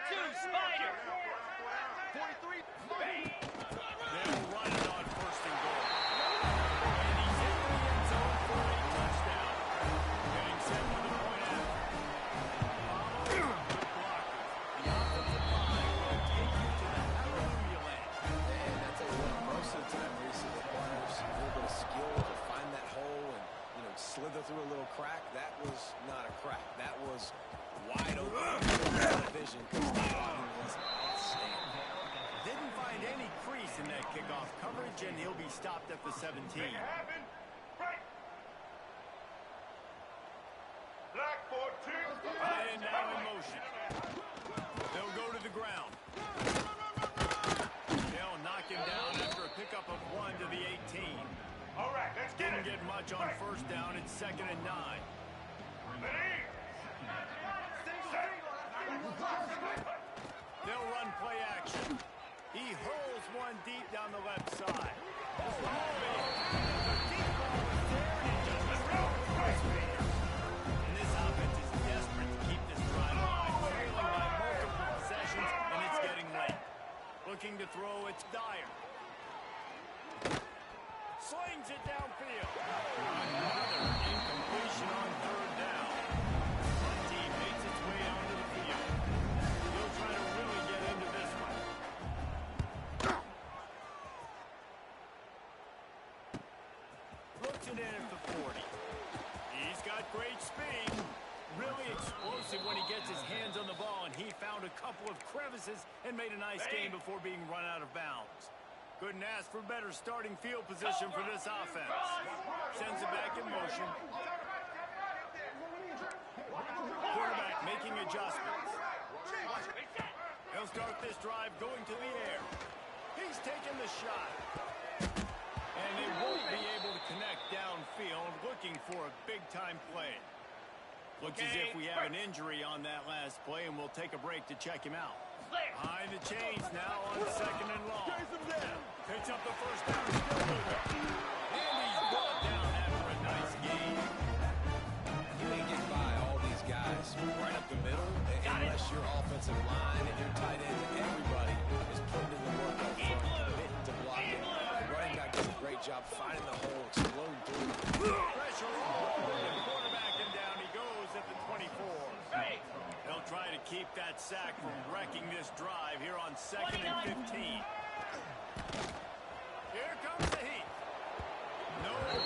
Spider. 43. They'll run it on first and goal. And he's in the end zone for a touchdown. Getting set for the point after. Good blockers. The offensive line will take you to the hallelujah land. And that's a look. Most of the time, Reese, it requires a little bit of skill to find that hole and, slither through a little crack. That was not a crack. That was wide open vision because the blocking was outstanding. Didn't find any crease in that kickoff coverage, and he'll be stopped at the 17. Right. Black 14. Tight end now in motion. They'll go to the ground. They'll knock him down after a pickup of 1 to the 18. All right, let's get Didn't it. get much on first down. It's 2nd and 9. They'll run play action. He hurls one deep down the left side. The deep ball is there, and it just misses his fingers. And this offense is desperate to keep this drive alive, trailing by multiple possessions, and it's getting late. Looking to throw, it's Dyer. Slings it downfield. Another incompletion on 3rd down. One team makes its way onto the field. He'll try to really get into this one. Looks it in at the 40. He's got great speed. Really explosive when he gets his hands on the ball, and he found a couple of crevices and made a nice game before being run out of bounds. Couldn't ask for better starting field position for this offense. Sends it back in motion. Quarterback making adjustments. He'll start this drive going to the air. He's taking the shot. And they won't be able to connect downfield, looking for a big-time play. Looks as if we have an injury on that last play, and we'll take a break to check him out. Behind the chains now on 2nd and long. Picks up the first down. And he's brought down after a nice game. You ain't get by all these guys right up the middle unless your offensive line and your tight end and everybody is putting in the work up front, committing to blocking. The running back does a great job finding the hole, exploding through. Pressure all over the quarterback, and down he goes at the 24. They'll try to keep that sack from wrecking this drive here on 2nd and 15. Here comes the heat. Nowhere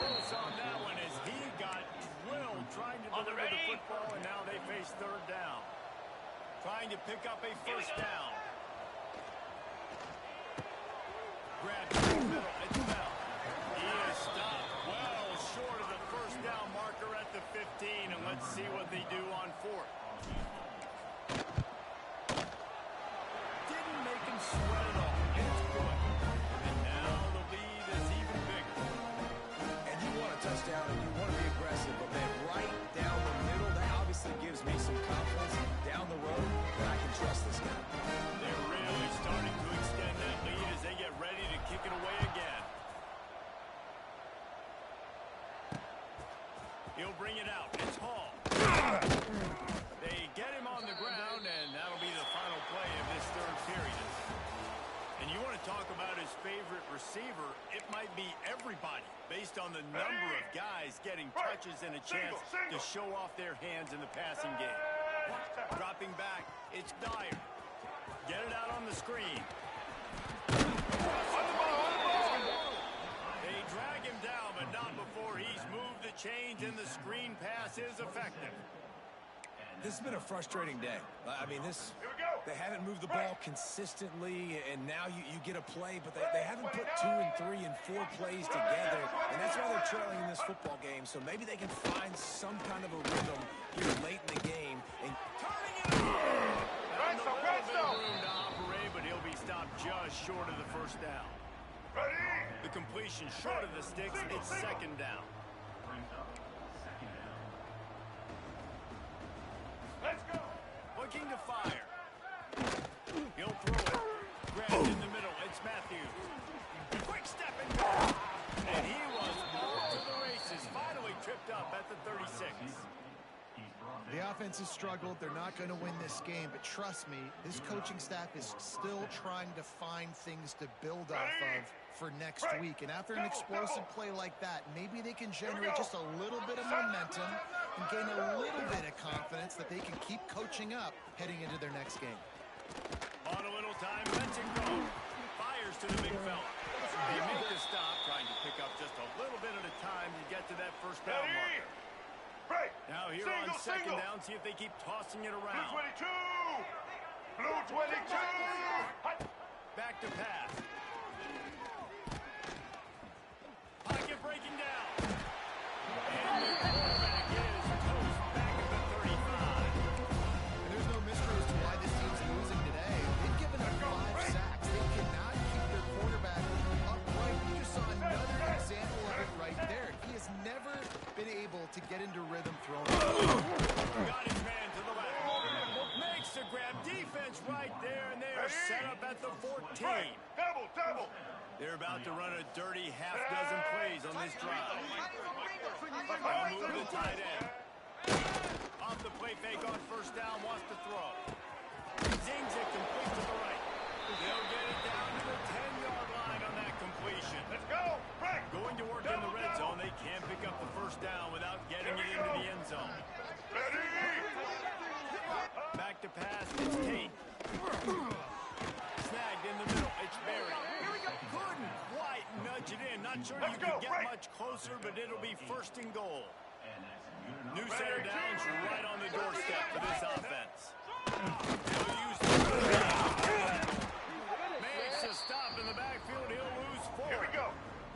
close on that one as he got drilled trying to deliver the football, and now they face 3rd down. Trying to pick up a first down. Grab in the middle. It's Bell. He is stopped well short of the first down marker at the 15, and let's see what they do on 4th. Didn't make him sweat at all. It's good. And now the lead is even bigger. And you want a touchdown and you want to be aggressive, but man, right down the middle, that obviously gives me some confidence down the road that I can trust this guy. They're really starting to extend that lead as they get ready to kick it away again. He'll bring it out. It's Hall. They get him on the ground, and that'll be the final play of this 3rd period. And you want to talk about his favorite receiver, it might be everybody based on the number of guys getting touches and a chance to show off their hands in the passing game. Dropping back, it's Dyer. Get it out on the screen. They drag him down, but not before he's moved the chains, and the screen pass is effective. This has been a frustrating day. I mean, they haven't moved the ball consistently, and now you get a play, but they haven't put 2 and 3 and 4 plays together, and that's why they're trailing in this football game. So maybe they can find some kind of a rhythm here late in the game. And Turning it over! Found a little bit of room to operate, but he'll be stopped just short of the first down. The completion short of the sticks, it's 2nd down. Let's go. Looking to fire. He'll throw it. Grabbed in the middle. It's Matthews. Quick step and go. And he was off to the races. Finally tripped up at the 36. The offense has struggled. They're not going to win this game, but trust me, this coaching staff is still trying to find things to build off of for next week. And after an explosive play like that, maybe they can generate just a little bit of momentum and gain a little bit of confidence that they can keep coaching up heading into their next game. On a little time, lets it go. Fires to the big fella. They make the stop, trying to pick up just a little bit at a time to get to that first down marker. Break. Now here on second down, see if they keep tossing it around. Blue 22. Back to pass. Pocket breaking down. And the quarterback is toast back at the 35. And there's no mystery as to why this team's losing today. They've given up 5 sacks. They cannot keep their quarterback upright. You just saw another example of it right there. He has never been able to get into rhythm throwing. Got his man to the left. Makes the grab. Defense right there, and they are set up at the 14. Double. They're about to run a dirty half-dozen plays on this drive. They'll move the tight end. Off the play fake on first down, wants to throw. Zings it complete to the right. They'll get it down to the 10-yard line on that completion. Let's go. Break. Going to work in the red zone, they can't pick up the first down without getting it into the end zone. Ready. Back to pass, it's Tate. Snagged in the middle, it's Barry. Couldn't quite nudge it in. Not sure you could get much closer, but it'll be first and goal. New center downs right on the doorstep for this offense. He'll use the makes a stop in the backfield. He'll lose 4. Here we go.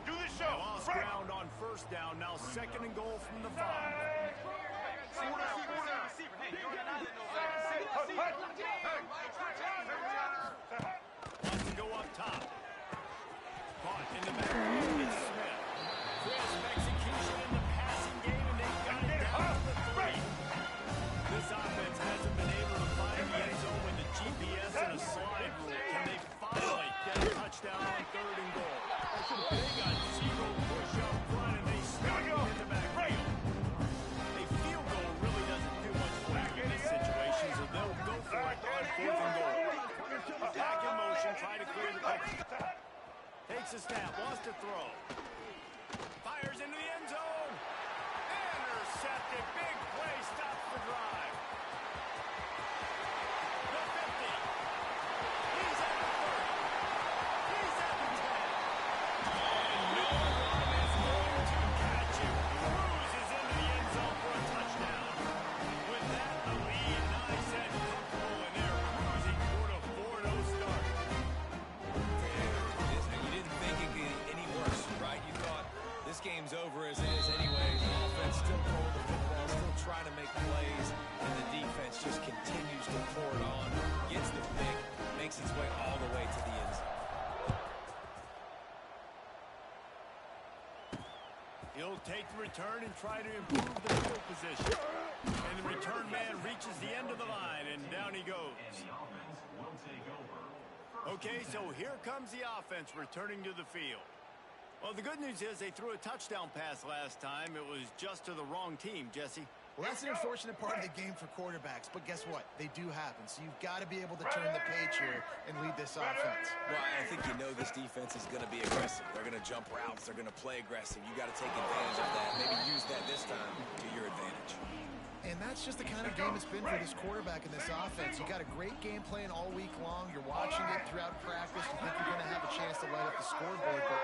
Do the show. Lost ground on first down. Now second and goal from the 5. Wants to go up top. Caught in the backfield is Smith. Crisp execution in the passing game, and they've got it down to the 3. This offense hasn't been able to find the end zone with the GPS and a slide rule. Can they finally get a touchdown on third and goal? They got 0 push up front, and they stuck it in the backfield. A field goal really doesn't do much for you in this situation, so they'll go for it on fourth and goal. Back in motion, try to clear the cover. Takes a snap, wants to throw. Fires into the end zone. Intercepted. Big play, stops the drive. The 50. He's at the 30. He's at the 10. And no one is going to catch him. Cruises into the end zone for a touchdown. With that, the lead nice and comfortable, and they're cruising toward a 4-0 start. You didn't think it could get any worse, right? You thought this game's over as is anyways. The offense still throwing the football, still trying to make plays, and the defense just continues to pour it on, gets the pick, makes its way all the way to the end zone. He'll take the return and try to improve the field position. And the return man reaches the end of the line, and down he goes. Okay, so here comes the offense returning to the field. Well, the good news is they threw a touchdown pass last time. It was just to the wrong team, Jesse. Well, that's an unfortunate part of the game for quarterbacks, but guess what? They do happen, so you've got to be able to turn the page here and lead this offense. Well, I think you know this defense is going to be aggressive. They're going to jump routes. They're going to play aggressive. You got to take advantage of that. Maybe use that this time to your advantage. And that's just the kind of game it's been for this quarterback and this offense. You got a great game plan all week long. You're watching it throughout practice. You think you're going to have a chance to light up the scoreboard, but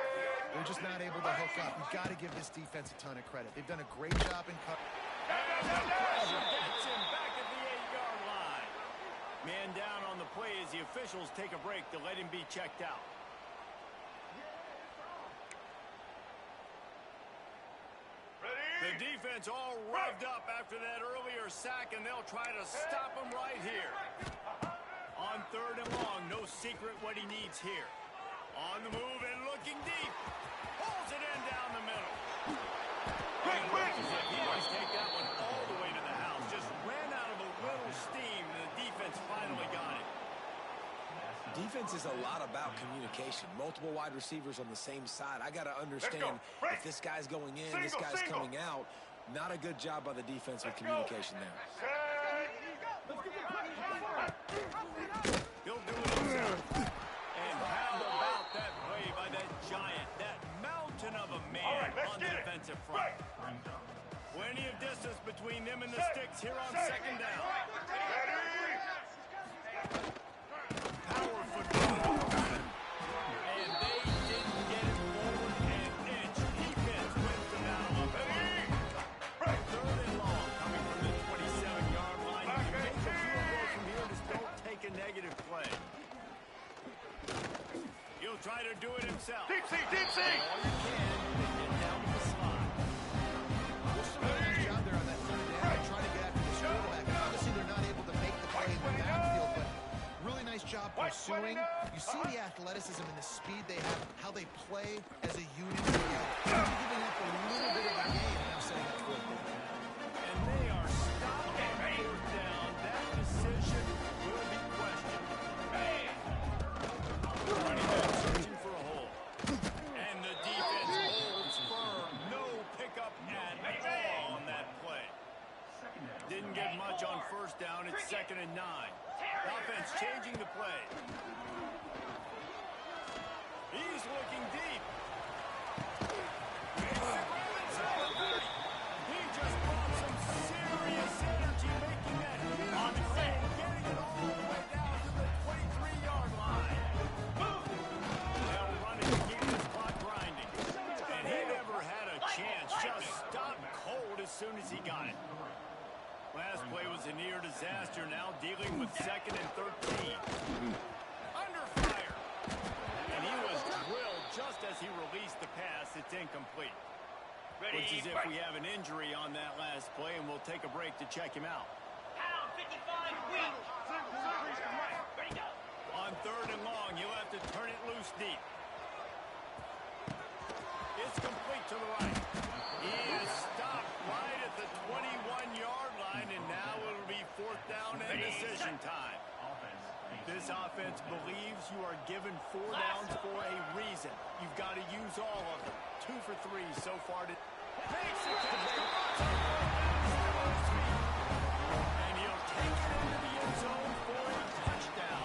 they're just not able to hook up. You've got to give this defense a ton of credit. They've done a great job in cover. Pressure gets him back at the 8-yard line. Man down on the play as the officials take a break to let him be checked out. The defense all revved up after that earlier sack, and they'll try to stop him right here. On third and long, no secret what he needs here. On the move and looking deep. Pulls it in down the middle. He must take that one all the way to the house. Just ran out of a little steam, and the defense finally got it. Defense is a lot about communication. Multiple wide receivers on the same side. I got to understand if this guy's going in, this guy's coming out. Not a good job by the defense with communication there. defensive front. Plenty of distance between them and the sticks here on second down. Power football. And they didn't get it forward an inch. Defense wins the battle up front. Third and long, coming from the 27-yard line. You can make a field goal from here, just don't take a negative play. He'll try to do it himself. Deep sea, deep sea! All you can is get down to the slot. Nice job there on that third down, trying to get after this quarterback. Obviously, they're not able to make the play in the backfield, but really nice job pursuing. You see the athleticism and the speed they have, how they play as a unit together. Giving up a little bit of a game, and now setting up fourth down. And they are stopped on fourth down. That decision will be questioned. Running back searching for a hole. And the defense holds firm. No pickup at all on that play. Didn't get much on first down. It's 2nd and 9. Offense changing the play. He's looking deep. He just brought some serious energy making that huge play, getting it all the way down to the 23-yard line. They'll run it to keep this clock grinding. And he never had a chance. Just stopped cold as soon as he got it. Last play was a near disaster, now dealing with 2nd and 13. Under fire. And he was drilled just as he released the pass. It's incomplete. Looks as if we have an injury on that last play, and we'll take a break to check him out. Pound 55 wheel. Ready, go. On 3rd and long, you'll have to turn it loose deep. It's complete to the right. He is stopped right at the 21-yard line, and now it'll be 4th down and decision time. This offense believes you are given 4 downs for a reason. You've got to use all of them. 2 for 3 so far. Takes the catch. And he'll take it into the end zone for a touchdown.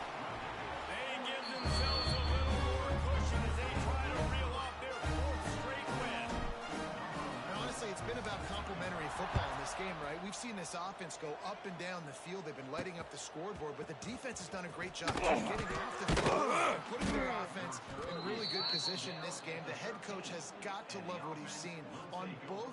They give themselves a little more cushion as they try to reel off their 4th straight win. And honestly, it's been about complementary football in this game, right? We've seen this offense go up and down the field. They've been lighting up the scoreboard, but the defense has done a great job just getting off the field and putting their offense in really good position in this game. The head coach has got to love what he's seen on both.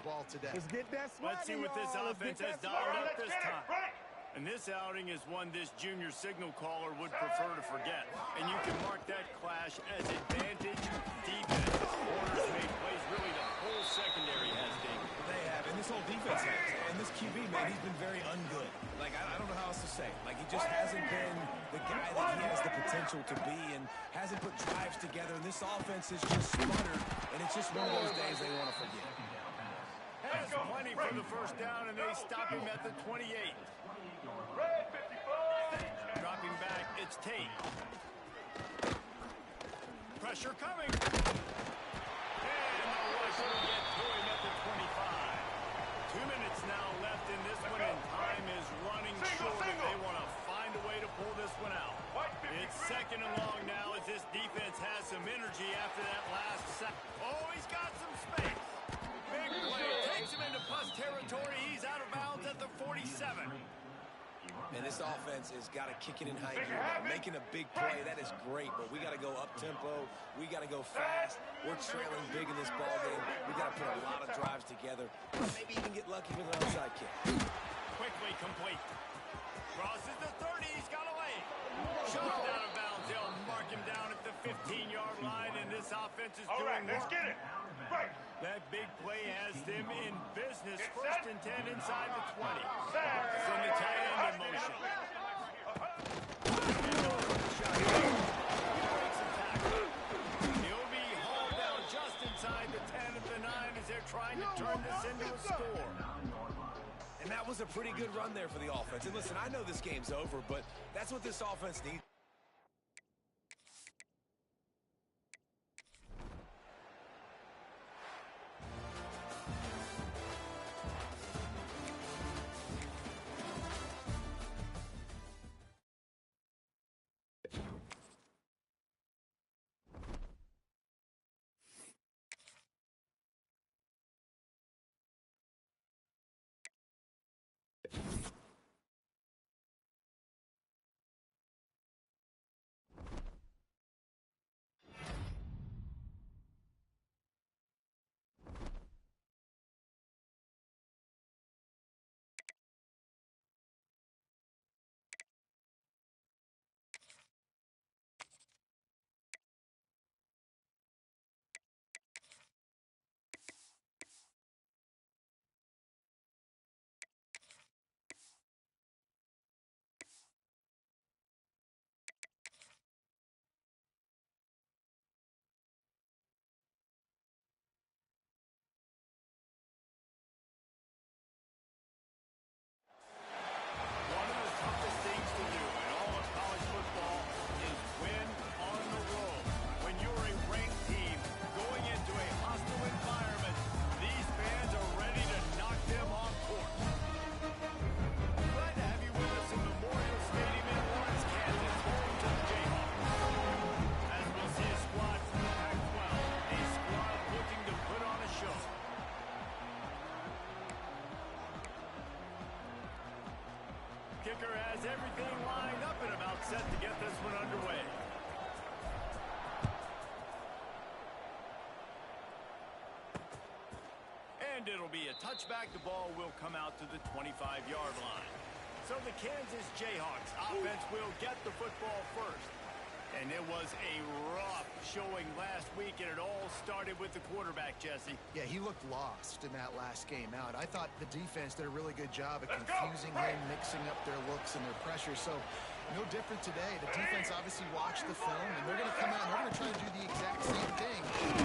Ball today. Let's get that swag. Let's see what this offense has dialed up this time. And this outing is one this junior signal caller would prefer to forget. And you can mark that clash as advantage defense. Corners made plays, really the whole secondary has, Dave. They have, and this whole defense has. And this QB, man, he's been very ungood. Like, I don't know how else to say it. Like, he just hasn't been the guy that he has the potential to be and hasn't put drives together. And this offense is just sputtered, and it's just one of those days they want to forget. Has plenty for the first down, and they stop him at the 28. Dropping back, it's Tate. Pressure coming. And the rush will get to him at the 25. 2 minutes now left in this one, and time is running short. They want to find a way to pull this one out. It's second and long now as this defense has some energy after that last sack. Oh, he's got some space. Big play. Takes him into plus territory. He's out of bounds at the 47. And this offense has got to kick it in high gear. Making a big play, that is great, but we got to go up-tempo. We got to go fast. We're trailing big in this ball game. We got to put a lot of drives together. Maybe even get lucky with an onside kick. Quickly complete. Crosses the 30. He's got a lane. Shoved out of bounds. They'll mark him down at the 15-yard line, and this offense is doing let's work. get it. Right. That big play has them in business. First and 10 inside the 20. Sack. From the tight end in motion. He'll be hauled down just inside the 10 at the 9 as they're trying to turn this into a score. And that was a pretty good run there for the offense. And listen, I know this game's over, but that's what this offense needs. One of the toughest things to do in all of college football is win on the road. When you're a ranked team going into a hostile environment, these fans are ready to knock them off course. Glad to have you with us in Memorial Stadium in Lawrence, Kansas, home to the Jayhawks. As we'll see a squad from the Pac-12, a squad looking to put on a show. Kicker has everything lined up and about set to get this one underway. And it'll be a touchback. The ball will come out to the 25-yard line. So the Kansas Jayhawks offense will get the football first. And it was a rough showing last week, and it all started with the quarterback, Jesse. Yeah, he looked lost in that last game out. I thought the defense did a really good job of confusing him, mixing up their looks and their pressure. So no different today. The defense obviously watched the film, and they're going to come out and they're going to try to do the exact same thing.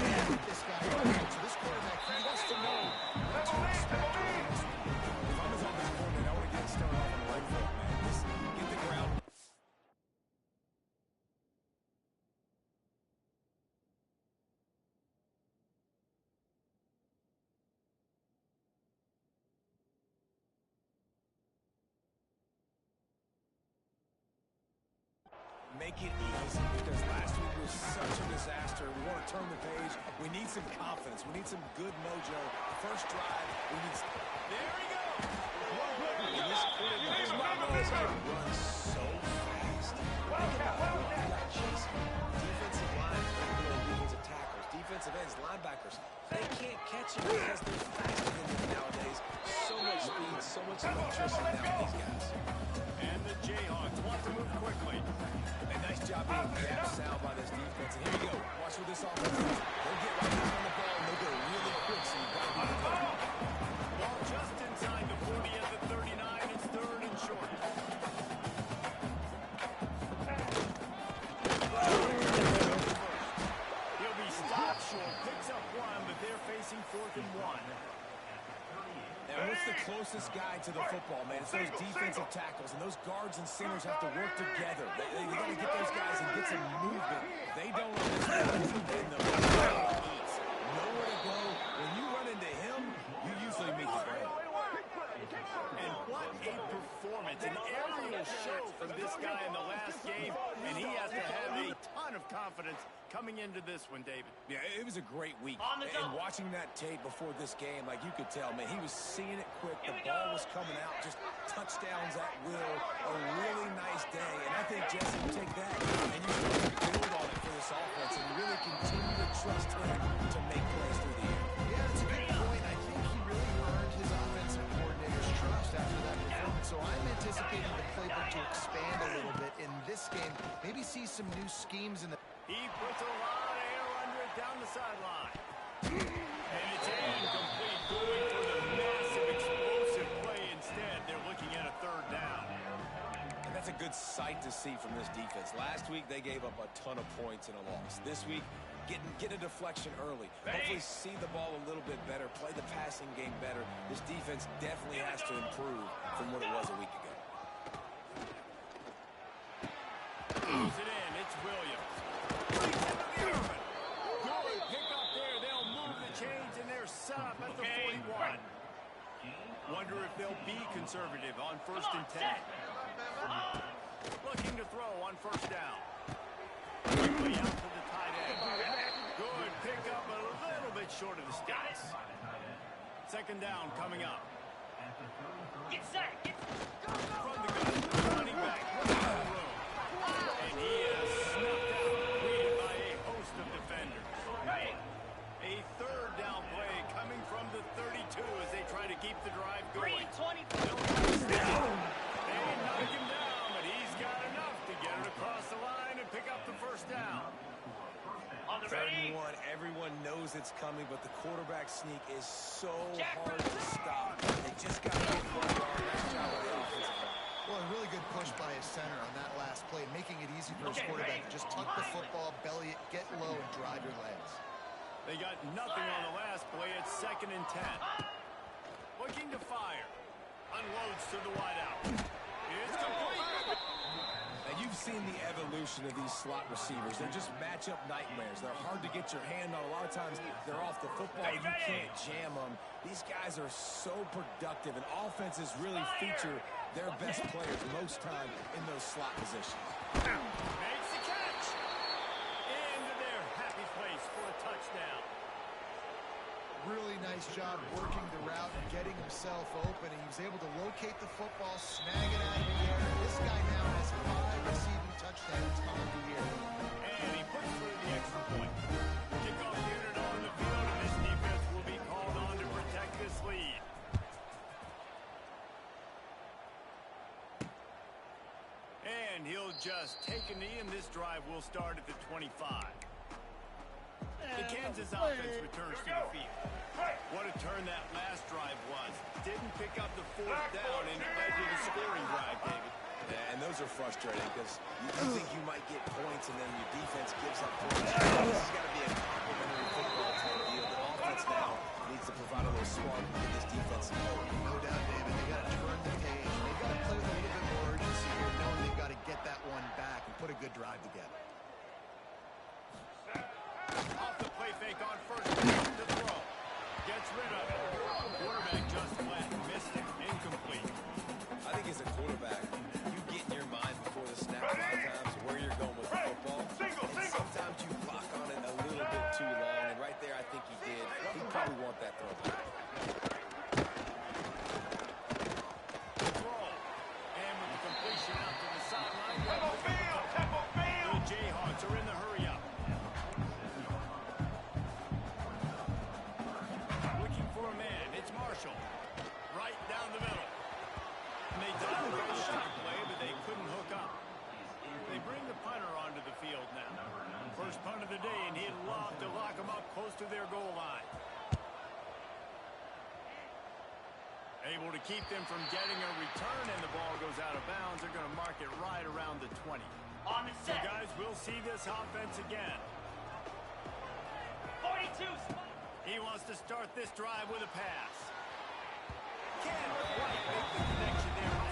And this guy, so this quarterback, he wants to know what to expect during this week. If I'm his offensive coordinator, I want to get started off on the right foot, man. Just get the ground. Make it easy, because last week was such a disaster. We want to turn the page. We need some confidence. We need some good mojo. First drive, we need some... There he goes. And this quarterback runs so fast. Think about what we got chasing. Defensive line, defensive tackles, defensive ends, linebackers. They can't catch him because they're faster than them nowadays. So much speed, so much electricity now with these guys. And the Jayhawks want to move quickly. A nice job being gap sound by this defense. And here we go. Watch what this offense does. They'll get right on the ball, and they'll go really quick, so you've got to be prepared. Ball just inside the 40 at the 39. It's third and short. it's those defensive tackles, and those guards and centers have to work together. They got to get those guys and get some movement. They don't understand the nowhere to go. When you run into him, you usually meet the ground. And what a performance, an aerial show from this guy in the last game, and he has to have a ton of confidence coming into this one, David. Yeah, it was a great week. And watching that tape before this game, like you could tell, man, he was seeing it quick. The ball was coming out, just touchdowns at will. A really nice day. And I think, Jesse, you take that and you build on it for this offense and really continue to trust him to make plays through the air. Yeah, that's a good point. I think he really earned his offensive coordinator's trust after that performance. So I'm anticipating the playbook to expand a little bit in this game. Maybe see some new schemes in the... He puts a lot of air under it down the sideline. And it's incomplete, going for the massive explosive play instead. They're looking at a third down. And that's a good sight to see from this defense. Last week, they gave up a ton of points in a loss. This week, get a deflection early. Hopefully see the ball a little bit better, play the passing game better. This defense definitely has to improve from what it was a week ago. Throws it in. It's Williams. Good pick up there. They'll move the chains, and they're set up at the 41. Wonder if they'll be conservative on 1st and 10. Looking to throw on 1st down. Quickly out to the tight end. Good pick up, a little bit short of the sticks. 2nd down coming up. Get set. From the gun, running back. And he is snuffed out, greeted by a host of defenders. A 3rd down play coming from the 32 as they try to keep the drive going. 3:20. They knock him down, but he's got enough to get it across the line and pick up the 1st down. On the 3rd ready. and 1, everyone knows it's coming, but the quarterback sneak is so hard to stop. They just got to get 1 yard. Nice job of the offensive line. Well, a really good push by his center on that last play, making it easy for his quarterback to just tuck the football, belly it, get low, and drive your legs. They got nothing on the last play. It's 2nd and 10. Looking to fire. Unloads to the wideout. It's complete. Now, you've seen the evolution of these slot receivers. They're just matchup nightmares. They're hard to get your hand on. A lot of times, they're off the football. You can't jam them. These guys are so productive, and offenses really feature their best players most time in those slot positions. Makes the catch. Into their happy place for a touchdown. Really nice job working the route and getting himself open. He was able to locate the football, snag it out of the air. This guy now has 5 receiving touchdowns on the year. And he puts through the extra point. Kickoff unit on the field, and this defense will be called on to protect this lead. And he'll just take a knee, and this drive will start at the 25. The Kansas offense returns to the field. What a turn that last drive was. Didn't pick up the 4th down and led to the scoring drive, David. Yeah, and those are frustrating because you think you might get points and then your defense gives up points. This has got to be a complimentary football type deal. The offense now needs to provide a little spark to get this defense going. No doubt, David. They got to turn the page. They got to play with a little bit more urgency here, knowing they've got to get that one back and put a good drive together. Off the play fake on 1st down to throw. Gets rid of it. Quarterback just went. Missed it. Incomplete. I think as a quarterback, you get in your mind before the snap a lot of times where you're going with the football. And sometimes you lock on it a little bit too long, and right there I think he did. He probably want that throw back. Throw. And with the completion out to the sideline. Tempo field. The Jayhawks are in the hurry-up. Looking for a man. It's Marshall. Right down the middle. And they dialed for a shot play, but they couldn't hook up. They bring the punter onto the field now. First punt of the day, and he'd love to lock them up close to their goal line. Able to keep them from getting a return, and the ball goes out of bounds. They're going to mark it right around the 20. On the So, set. guys, we'll see this offense again. 42. He wants to start this drive with a pass. Can't quite make the connection there.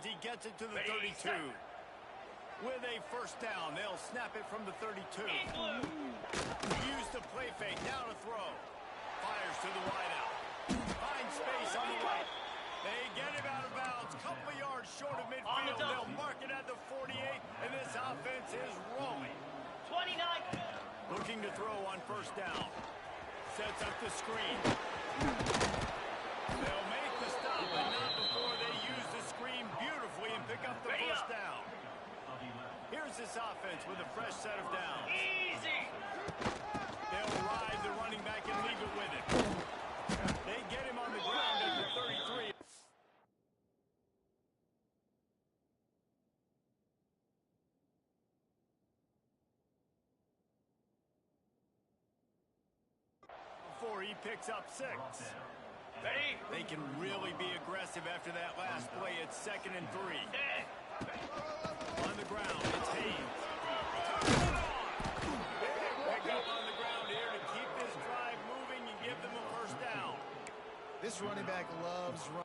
as he gets it to the 32. With a first down, they'll snap it from the 32. Use the play fake, now to throw. Fires to the wideout. Finds space on the right. They get him out of bounds. Couple of yards short of midfield. They'll mark it at the 48, and this offense is rolling. 29. Looking to throw on first down. Sets up the screen. They'll make the stop, but not before they use the screen beautifully and pick up the first down. Here's this offense with a fresh set of downs. Easy. They'll ride the running back and leave it with him. They get him on the ground at the 33. Before he picks up 6. Ready? They can really be aggressive after that last play. It's 2nd and 3. On the ground, it's Haynes. Pick up on the ground here to keep this drive moving and give them a first down. This running back loves run.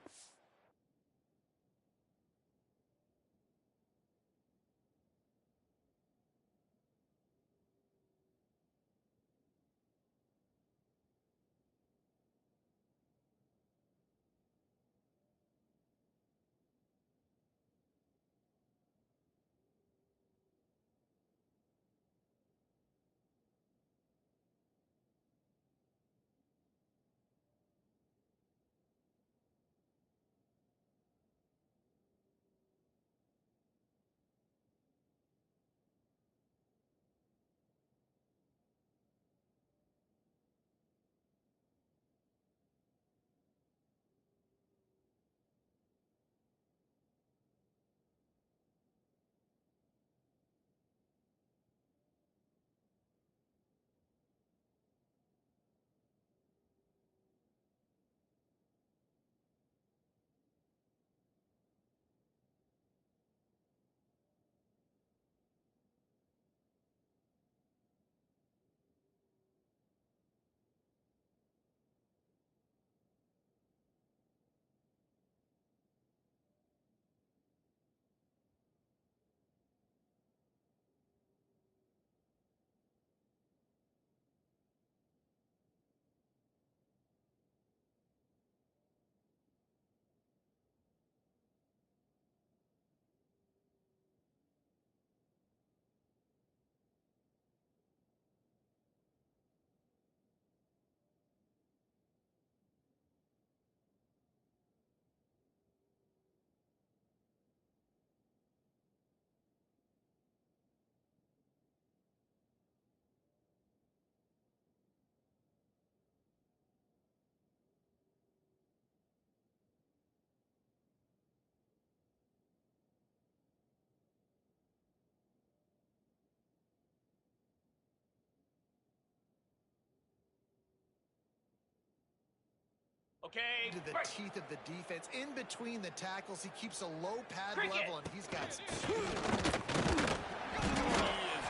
Okay. To the teeth of the defense. In between the tackles, he keeps a low pad Cricket. level, and he's got some speed. He is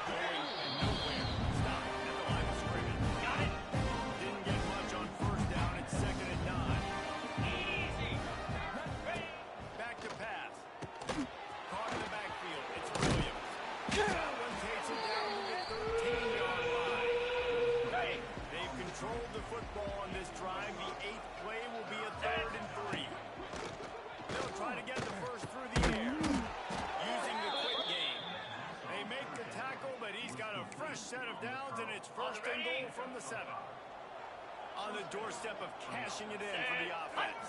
going nowhere. Stop at the line of scrimmage. Got it. Didn't get much on first down. It's 2nd and 9. Easy. Ready. Back to pass. Caught in the backfield. It's Williams. That one takes it down to the 13-yard line. Ready. They've controlled the football on this drive. The 8th play will be a 3rd and 3. They'll try to get the first through the air. Using the quick game. They make the tackle, but he's got a fresh set of downs, and it's 1st and goal from the 7. On the doorstep of cashing it in for the offense.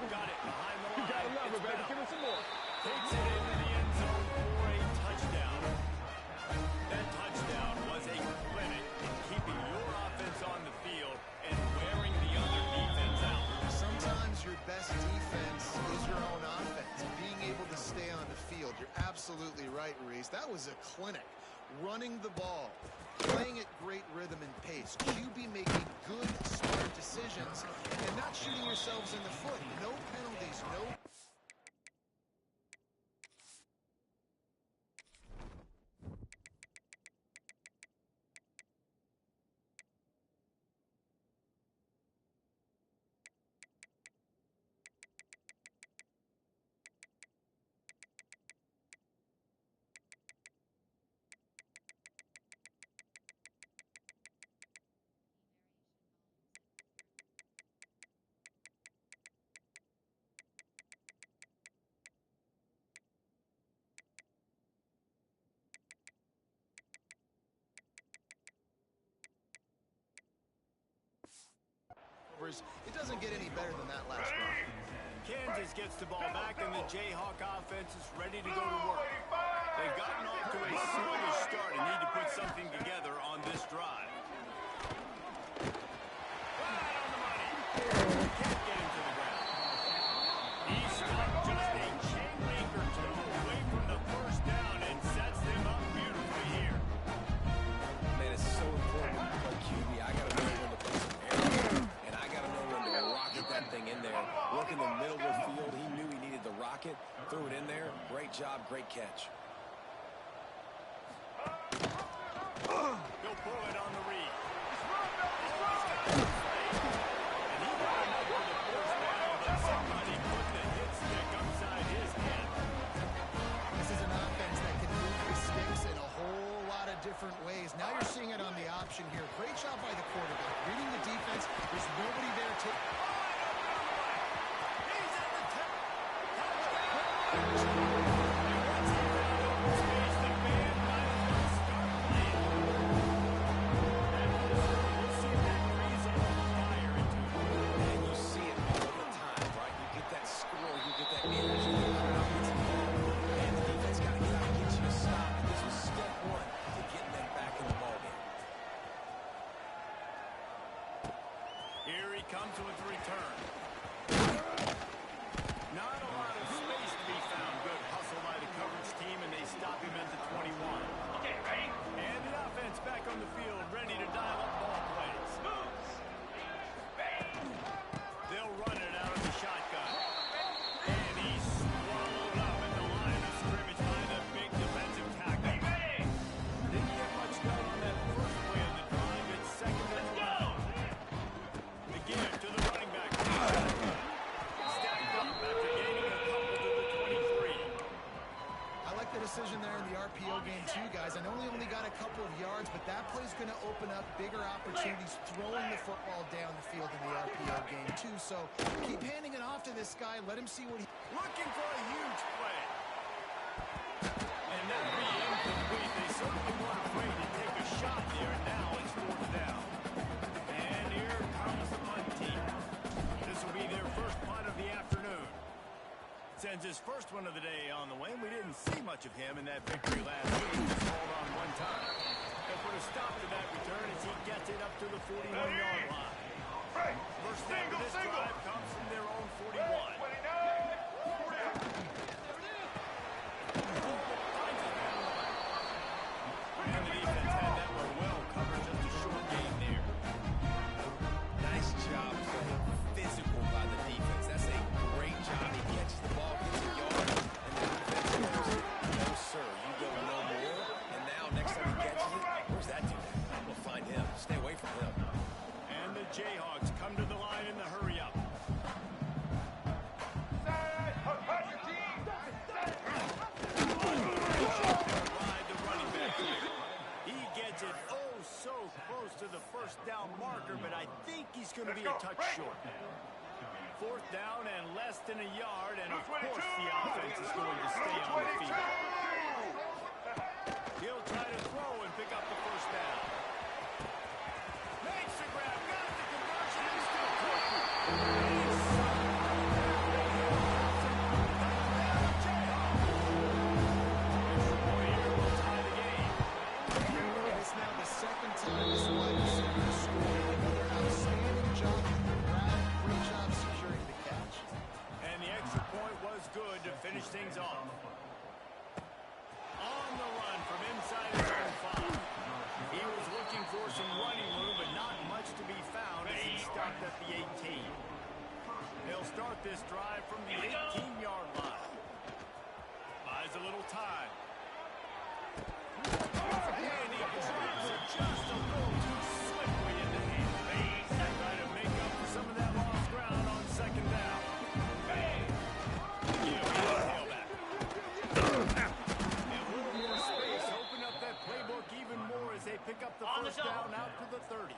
Got it behind the line. You gotta love it, baby. Give it some more. Takes it into the end zone for a touchdown. That touchdown was a clinic in keeping your offense on the field and wearing the other defense out. Sometimes your best defense is your own offense. Being able to stay on the field. You're absolutely right, Reese. That was a clinic. Running the ball, playing at great rhythm and pace. QB making good, smart decisions and not shooting yourselves in the foot. No penalties, no... get any better than that last run. Kansas gets the ball back, and the Jayhawk offense is ready to go to work. They've gotten off to a sluggish start and need to put something together on this drive. Right on the money. Can't get him to the ground. He's stopped just a chain link or two away from the first down and sets them up beautifully here. Man, it's so important when you play QB. I got to know when to put some air in, and I got to know when to rocket that thing in there. Look in the middle of the field. He knew he needed the rocket. Threw it in there. Great job, great catch. He'll pull it on the read. And he got enough for the first down, but somebody put the hit stick upside his head. This is an offense that can move the sticks in a whole lot of different ways. Now you're seeing it on the option here. Great job by the quarterback. Reading the defense. There's nobody there to... He's at the top. Comes with the return. Not a lot of space to be found. Good hustle by the coverage team, and they stop him at the 21. Okay, ready? And the offense back on the field, ready to dial up ball plays. They'll run it out of the shotgun. And he's swallowed up at the line of scrimmage by the big defensive tackle. Didn't get much done on that first play of the drive. It's second and 11. Give to the running back. Stacked up after gaining a couple to the 23. I like the decision there in the RPO game too, guys. I know he only got a couple of yards, but that play's going to open up bigger opportunities throwing the football down the field in the RPO game too. So keep handing it off to this guy. Let him see what he... Looking for a huge play. And that be incomplete. They certainly weren't afraid to take a shot there. Now it's fourth down. And here comes the punt team. This will be their first punt of the afternoon. Sends his first one of the day on the way. We didn't see much of him in that victory last week. Just hauled on one time. They'll put a stop to that return as he gets it up to the 41-yard line. First down of this drive comes from their own 41. And the defense had that one well covered, just a short game there. Nice job playing physical by the defense. That's a great job. He catches the ball, gets a yard, and the defense goes, no, sir, you go no more. And now, next time he catches it, where's that dude? I'm going to find him. Stay away from him. And the Jayhawks come to the line in the hurry-up. Ride the running back here. He gets it so close to the first down marker, but I think he's going to be a touch short. Fourth down and less than a yard, and of course the offense is going to stay on the field. He'll try to throw and pick up the first down. Makes the grab, got the conversion, and still cooking. It's now the second time this wide receiver has scored. Another outstanding job from Brad. Great job securing the catch. And the extra point was good to finish things off. On the run from inside his own 5. He was looking for some running room, but not much to be found as he stopped at the 18. They'll start this drive from the 18-yard line. Buys a little time. And he drops it just a little too swiftly in the hand. Try to make up for some of that lost ground on second down. Yeah, we have a tailback. And a little more space. Open up that playbook even more as they pick up the first down out to the 30.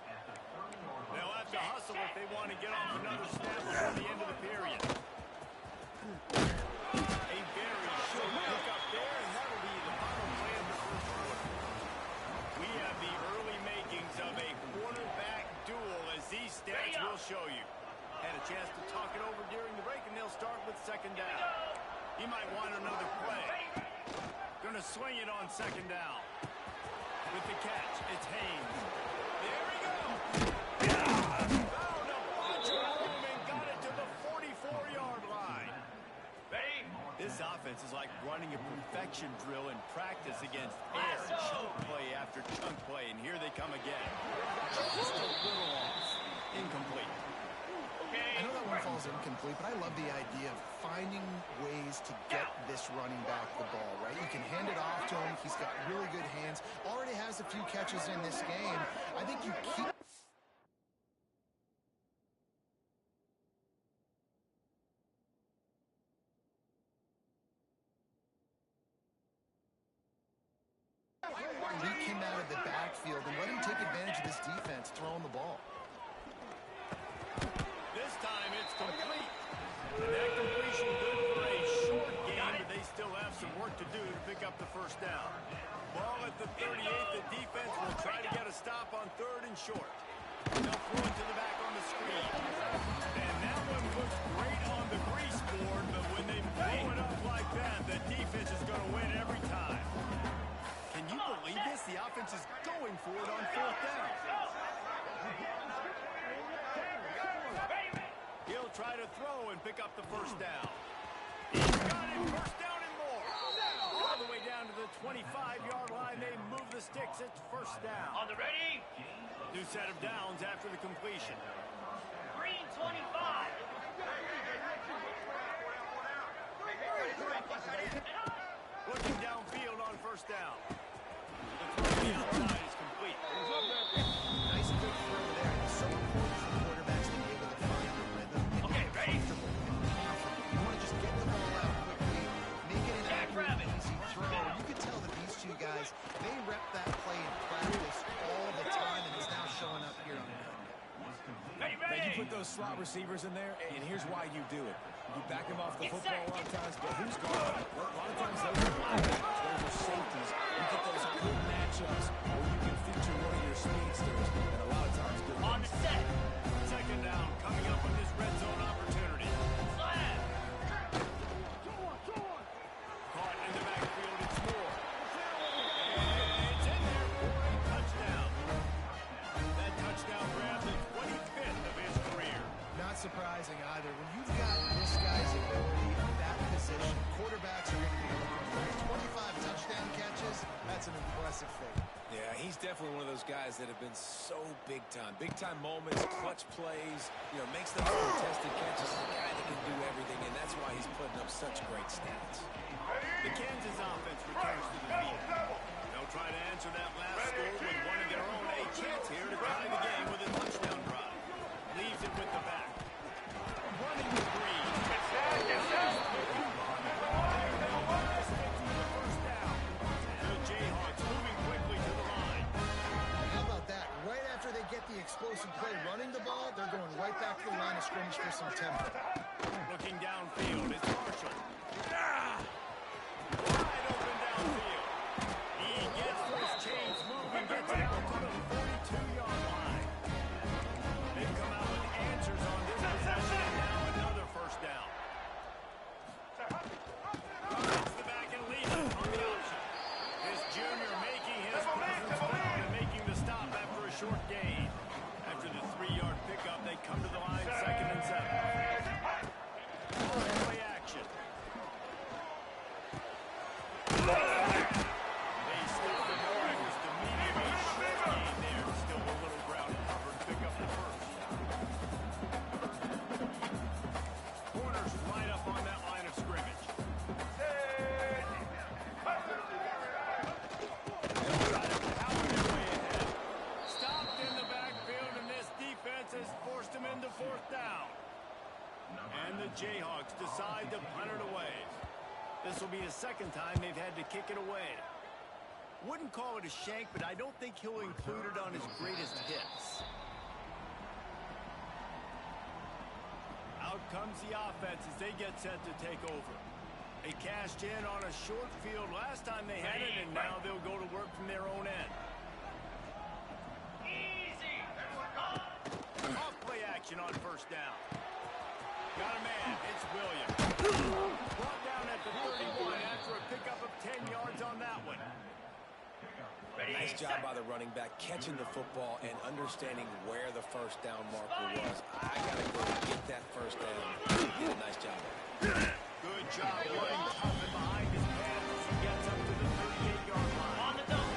They'll have to hustle if they want to get off another snap before the end of the period. A very short pick up there, and that'll be the final play of the first quarter. We second down. He might want another play. Going to swing it on second down. With the catch, it's Haynes. There we go. Found a bunch of room and got it to the 44-yard line. Ready? This offense is like running a perfection drill in practice against air. Chunk play after chunk play, and here they come again. Just a little off. Incomplete. I know that one falls incomplete, but I love the idea of finding ways to get this running back the ball, right? You can hand it off to him. He's got really good hands. Already has a few catches in this game. I think you keep... leak him out of the backfield and let him take advantage of this defense throwing the ball. This time it's complete. And that completion good for a short game, but they still have some work to do to pick up the first down. Ball at the 38. The defense will try to get a stop on third and short. They'll throw it to the back on the screen. And that one looks great on the grease board, but when they blow it up like that, the defense is going to win every time. Can you believe this? The offense is going for it on fourth down. He'll try to throw and pick up the first down. He's got it, first down and more. All the way down to the 25-yard line. They move the sticks. It's first down. On the ready? New set of downs after the completion. Green 25. Looking downfield on first down. The throw to the outside is complete. Nice quick throw there. It's so important for quarterbacks to be able to find the rhythm. Okay, ready? You want to just get the ball out quickly, make it an accurate, easy throw. You can tell that these two guys, they rep that play in practice all the time, and it's now showing up here on the field. Ready, Now, ready? you put those slot receivers in there, and here's why you do it. You back them off the football a lot of times, but who's guarding? A lot of times those are linebackers, those are safeties. You get those good matchups where you can feature one of your speedsters, and a lot of times good On the set. Second down coming up on this red zone opportunity. Slam. Caught in the backfield, it's Moore. And it's in there for a touchdown. That touchdown grab the 25th of his career. Not surprising either. When you've got this guy's ability at that position, quarterbacks are going to be looking for 25 touchdown catches. That's an impressive thing. Yeah, he's definitely one of those guys that have been so big time. Big time moments, clutch plays, makes those contested catches. The guy that can do everything, and that's why he's putting up such great stats. The Kansas offense returns to the field. They'll try to answer that last score with one of their own. A chance here to tie the game with a touchdown drive. Leaves it with the back. Running the green. The Jayhawks moving quickly to the line. How about that? Right after they get the explosive play running the ball, they're going right back to the line of scrimmage for some tempo. Looking downfield, it's Marshall. Wide open downfield. He gets those chains moving, gets it out to the 42-yard line. They've come out with answers on this possession, and now another first down. Gets the back and leads it on the option. This junior making his presence felt and making the stop after a short gain. After the 3-yard pickup, they come to the line, 2nd and 7. Play action. They stop the ball. Just immediately short gain there. Still a little ground covered. Pick up the first. Corners line up on that line of scrimmage. They'll try to power their way ahead. Stopped in the backfield, and this defense has forced them into fourth down. And the Jayhawks decide to punt it away. This will be the second time they've had to kick it away. Wouldn't call it a shank, but I don't think he'll include it on his greatest hits. Out comes the offense as they get set to take over. They cashed in on a short field last time they had it, and now they'll go to work from their own end. Easy. Off play action on first down. Got a man. It's Williams. Nice job by the running back, catching the football and understanding where the first down marker was. I got to go get that first down. He did a nice job. Good job running tough and behind his pads as he gets up to the 38-yard line. On the double.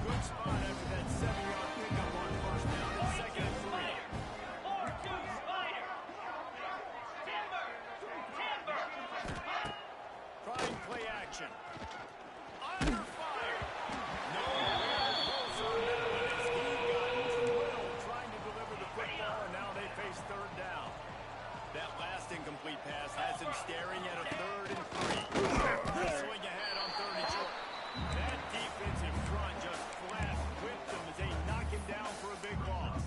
Good spot after that 7-yard pickup on first down and second and 3. Spider. 4-2 Spider. Timber. Timber. Trying play action. Under fire. Nowhere close on that one as he got drilled trying to deliver the football, and now they face third down. That last incomplete pass has him staring at a 3rd and 3. Swing ahead on 3rd and short. That defensive front just flat whipped him as they knock him down for a big loss.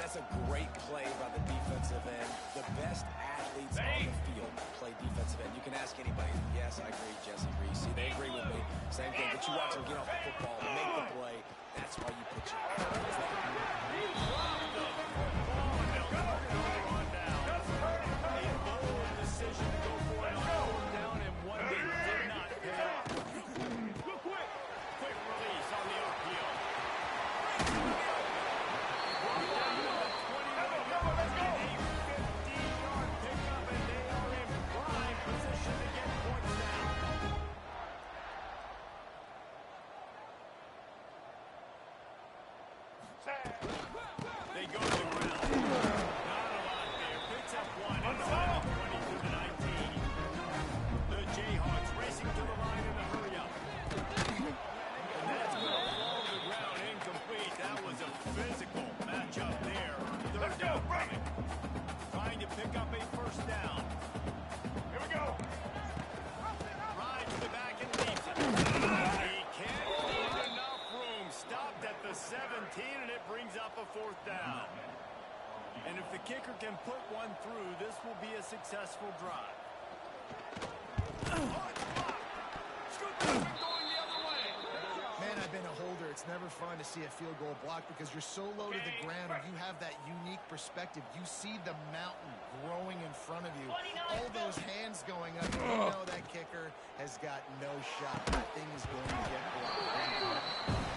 That's a great play by the defensive end. The best athletes on the field play defensive end. You can ask anybody. Yes, I agree. Jesse agrees. See, they agree with me. Same thing. But you watch them get off the football, make the play. That's why you put your Decision to go for it on 4th down, and one that did not pay off. Quick release on the RPO. They go to the ground. Not a lot there. Picks up one inside the 20 to the 19. The Jayhawks racing to the line in a hurry up. And that's going to fall to the ground incomplete. That was a physical matchup there. Third down coming. Trying to pick up a first down. Here we go. Ride to the back and leaves it. He can't find enough room. Stopped at the 17, and it brings up a 4th down. And if the kicker can put one through, this will be a successful drive. Oh, it's blocked. Scoop going the other way. Man, I've been a holder. It's never fun to see a field goal blocked because you're so low to the ground and you have that unique perspective. You see the mountain growing in front of you. All those hands going up. You know that kicker has got no shot. That thing is going to get blocked.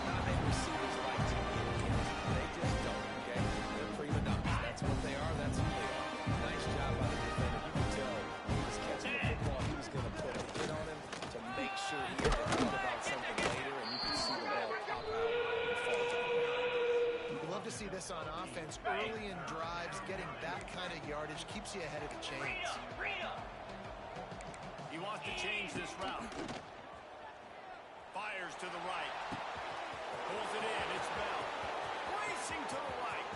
Not many receivers like to get hit. They just don't, okay? They're prima donnas. That's what they are. That's who they are. Nice job by the defender. You can tell he was catching the football. He was going to put a hit on him to make sure he had to think about something later, and you can see the ball pop out and fall to the ground. You'd love to see this on offense. Early in drives, getting that kind of yardage keeps you ahead of the chains. He wants to change this route. Fires to the right. Pulls it in. It's Bell. Racing to the right.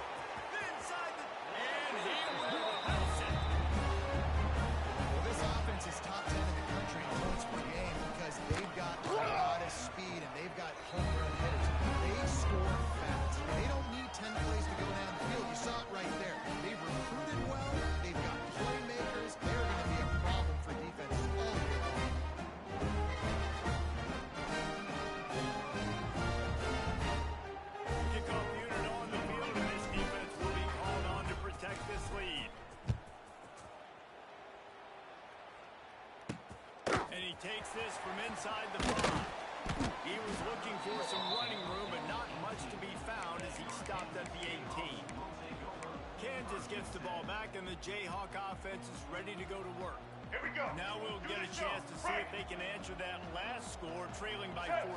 Inside the... And he will house it. Well, this offense is top 10 in the country in points per game because they've got a lot of speed and they've got home run hitters. They score fast. They don't need 10 plays to go down the field. You saw it right there. They've recruited well. They've got playmakers. They're going to be a problem for defenses all year long. Kickoff unit on the field, and this defense will be called on to protect this lead. And he takes this from inside the 5. He was looking for some running room, but not much to be found as he stopped at the 18. Kansas gets the ball back, and the Jayhawk offense is ready to go to work. Here we go. Now we'll get a chance to see if they can answer that last score, trailing by 14,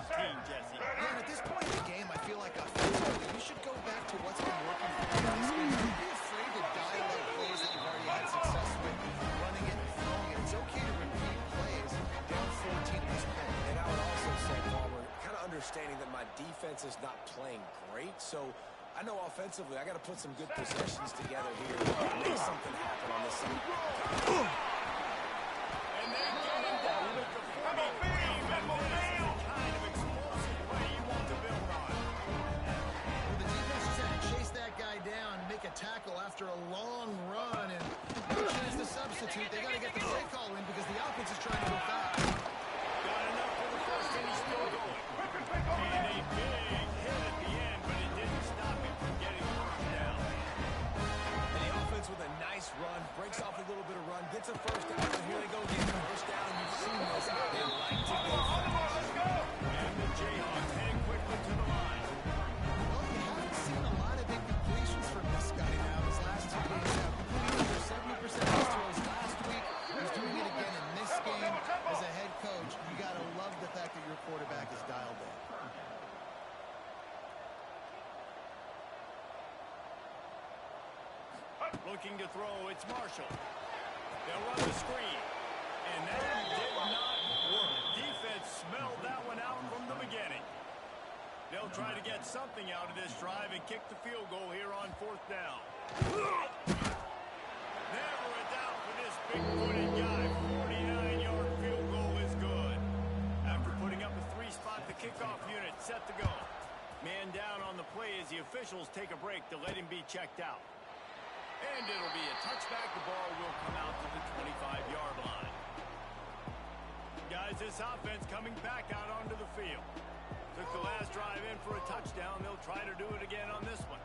Jesse. Yeah, and at this point in the game, I feel like offensively, you should go back to what's been working for you this game. Don't be afraid to dial up plays that you've already had success with, running it and throwing it. It's okay to repeat plays down 14 at this point. And I would also say, Palmer, kind of understanding that my defense is not playing great, so I know offensively I got to put some good possessions together here and make something happen on this side. And they get him down with the 43, and this is the kind of explosive play you want to build on. Well, the defense just had to chase that guy down, make a tackle after a long run, and no chance to substitute. They got to get the play call in because the offense is trying to go fast. Got enough for the first, and he's still going. And a big hit at the end, but it didn't stop him from getting the first down. And the offense with a nice run, breaks off a little bit of run, gets a first down, and here they go again. First down, you've seen this. They like to go fast. And the Jayhawks looking to throw. It's Marshall. They'll run the screen. And that did not work. Defense smelled that one out from the beginning. They'll try to get something out of this drive and kick the field goal here on 4th down. Never a doubt for this big-footed guy. 49-yard field goal is good. After putting up a 3-spot, the kickoff unit set to go. Man down on the play as the officials take a break to let him be checked out. And it'll be a touchback. The ball will come out to the 25-yard line. Guys, this offense coming back out onto the field. Took the last drive in for a touchdown. They'll try to do it again on this one.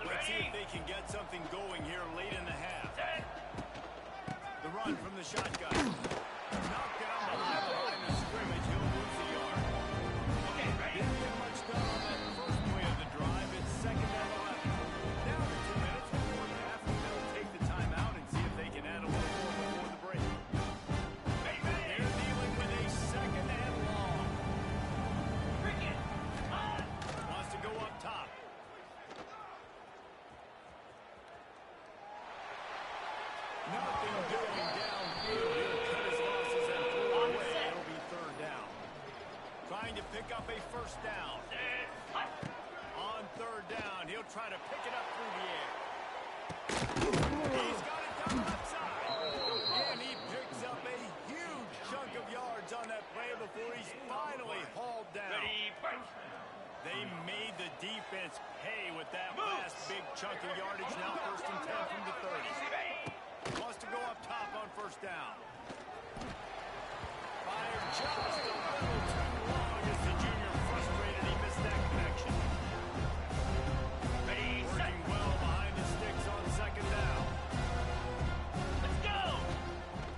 Let's see if they can get something going here late in the half. The run from the shotgun. Knocked down behind the line of scrimmage. He'll lose the yard. Okay, ready? Didn't get much done on that first play of the drive. It's 2nd and 11. Down to 2 minutes before the half, and they'll take the timeout and see if they can add a little more before the break. They're dealing with a 2nd and long. Cricket. On. Wants to go up top. Nothing doing downfield. He'll cut his losses and throw it away. It'll be 3rd down. Trying to pick up a 1st down. On 3rd down, he'll try to pick it up through the air. He's got it down the left side. And he picks up a huge chunk of yards on that play before he's finally hauled down. Ready, fight. They made the defense pay with that last big chunk of yardage. Now 1st and 10 from the 30. Wants to go up top on 1st down. Fired just a little too long as the junior frustrated. He missed that connection. Ready, set. Working well behind the sticks on 2nd down. Let's go.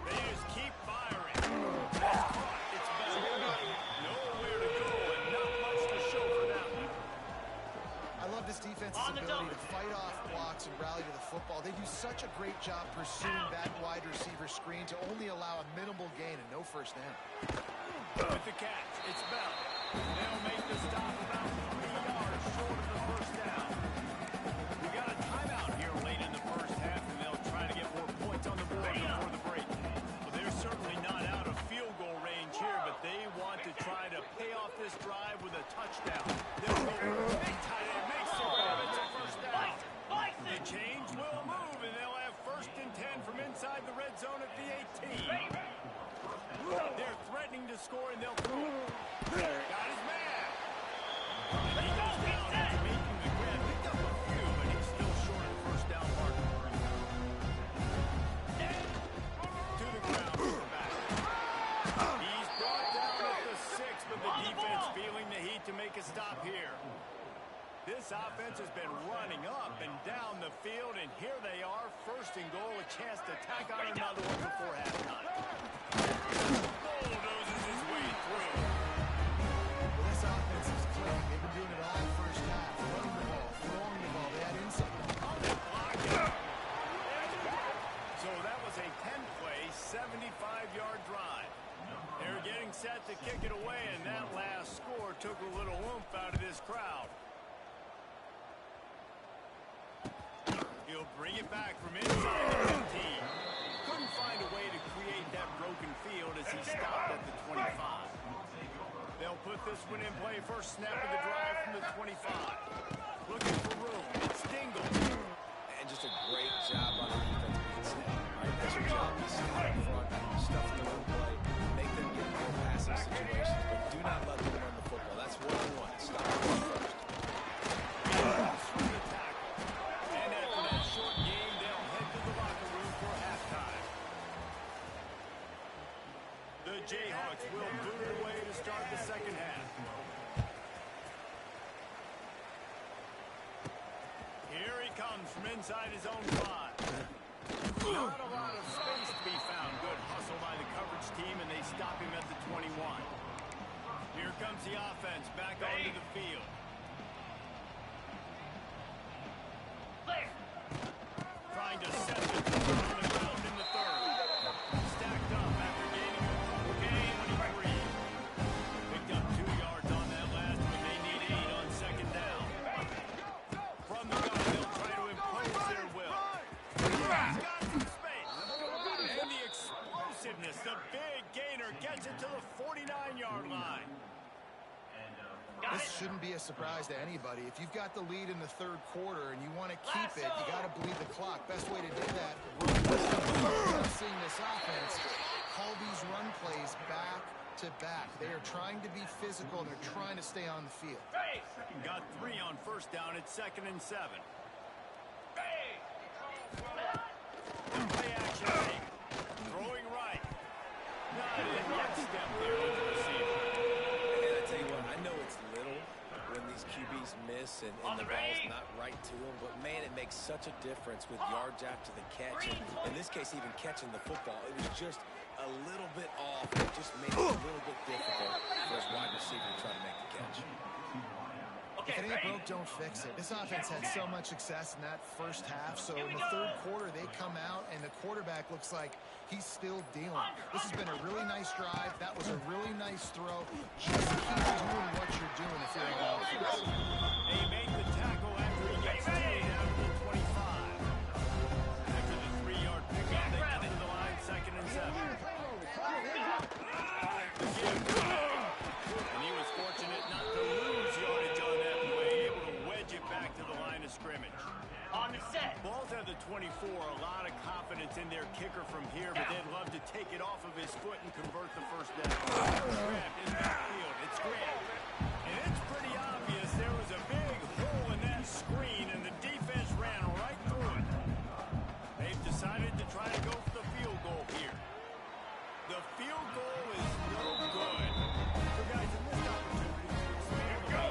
They just keep firing. It's caught. It's back. Nowhere to go and not much to show for that one. I love this defense's On the ability double. to fight off blocks and rally to the football. They do such a great job pursuing that wide receiver screen to only allow a minimal gain and no 1st down. With the catch, it's Bell. They'll make the stop about 3 yards short of the 1st down. We got a timeout here late in the 1st half, and they'll try to get more points on the board before the break. Well, they're certainly not out of field goal range here, but they want to try to pay off this drive with a touchdown. They'll go big tight end, makes the grab. It's a 1st down. The change will move, and they'll have 1st and 10 from inside the red zone at the 18. They're threatening to score, and they'll throw. Got his man. And he goes down after making the grab. Picked up a few, but he's still short of the 1st down mark. To the ground for the back. He's brought down at the 6, but the defense feeling the heat to make a stop here. This offense has been running up and down the field, and here they are, 1st and goal, a chance to tack on another one before halftime. Bulldozes his way through. Well, this offense is clicking. They've been doing it all 1st half. Running the ball, throwing the ball. They had inside. So that was a 10-play, 75-yard drive. They're getting set to kick it away, and that last score took a little oomph out of this crowd. He'll bring it back from inside the 15. Couldn't find a way to create that broken field as he stopped at the 25. They'll put this one in play. 1st snap of the drive from the 25. Looking for room. It's Dingle. And just a great job on the defense being steady. Right? That's your job. You sit out in front, stuff in the run play, make them get more passing situations, but do not let them run the football. That's what you want. Stop them first. Through the tackle. And after that short game, they'll head to the locker room for halftime. The Jayhawks will boot it away to start the 2nd half. Here he comes from inside his own 5. Not a lot of space to be found. Good hustle by the coverage team, and they stop him at the 21. Here comes the offense back onto the field. Clear. Trying to set the cover on the ground in the 3rd. Stacked up after gaining a couple gain when he breathed. Picked up This shouldn't be a surprise to anybody. If you've got the lead in the third quarter and you want to keep it, you got to bleed the clock. Best way to do that, seeing this offense, call these run plays back to back. They are trying to be physical, and they're trying to stay on the field. Got 3 on first down at 2nd and 7. Play action fake. Throwing right. Not in yet step there with the receiver. And I tell you what, I know it's little when these QBs miss and the ball's not right to them, but man, it makes such a difference with yards after the catch. And in this case, even catching the football, it was just a little bit off. It just made it a little bit difficult for his wide receiver to try to make the catch. If it ain't broke, don't fix it. This offense had so much success in that first half, so in the third quarter, they come out, and the quarterback looks like he's still dealing. This has been a really nice drive. That was a really nice throw. Just keep doing what you're doing if you're on offense. They make the tackle after he gets taken out to the 25. After the 3-yard pickup, they come to the line, 2nd and 7. And he was fortunate not to lose yardage on that play, able to wedge it back to the line of scrimmage. On the set. Balls have the 24, a lot of confidence in their kicker from here, but they'd love to take it off of his foot and convert the first down. Grabbed in backfield, it's grabbed. And it's pretty obvious there was a big hole in that screen, and the defense ran right through it. They've decided to try to go for the field goal here. The field goal is no good. So guys, in this opportunity, here we go.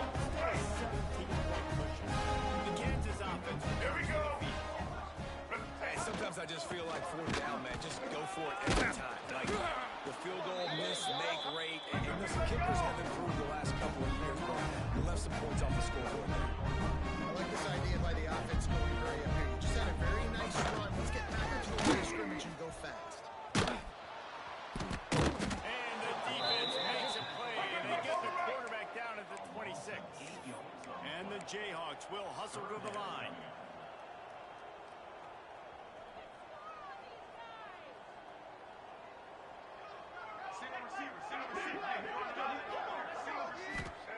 17-point cushion. The Kansas offense. Here we go. And sometimes I just feel like 4th down, man, just go for it every time. Like the field goal miss, make rate, and listen, kickers have improved the last couple of years, but they left some points off the scoreboard there. I like this idea by the offense going very up here. You just had a very nice run. Let's get back into the line of scrimmage and go fast. And the defense makes a play, and they get the quarterback down at the 26. And the Jayhawks will hustle to the line.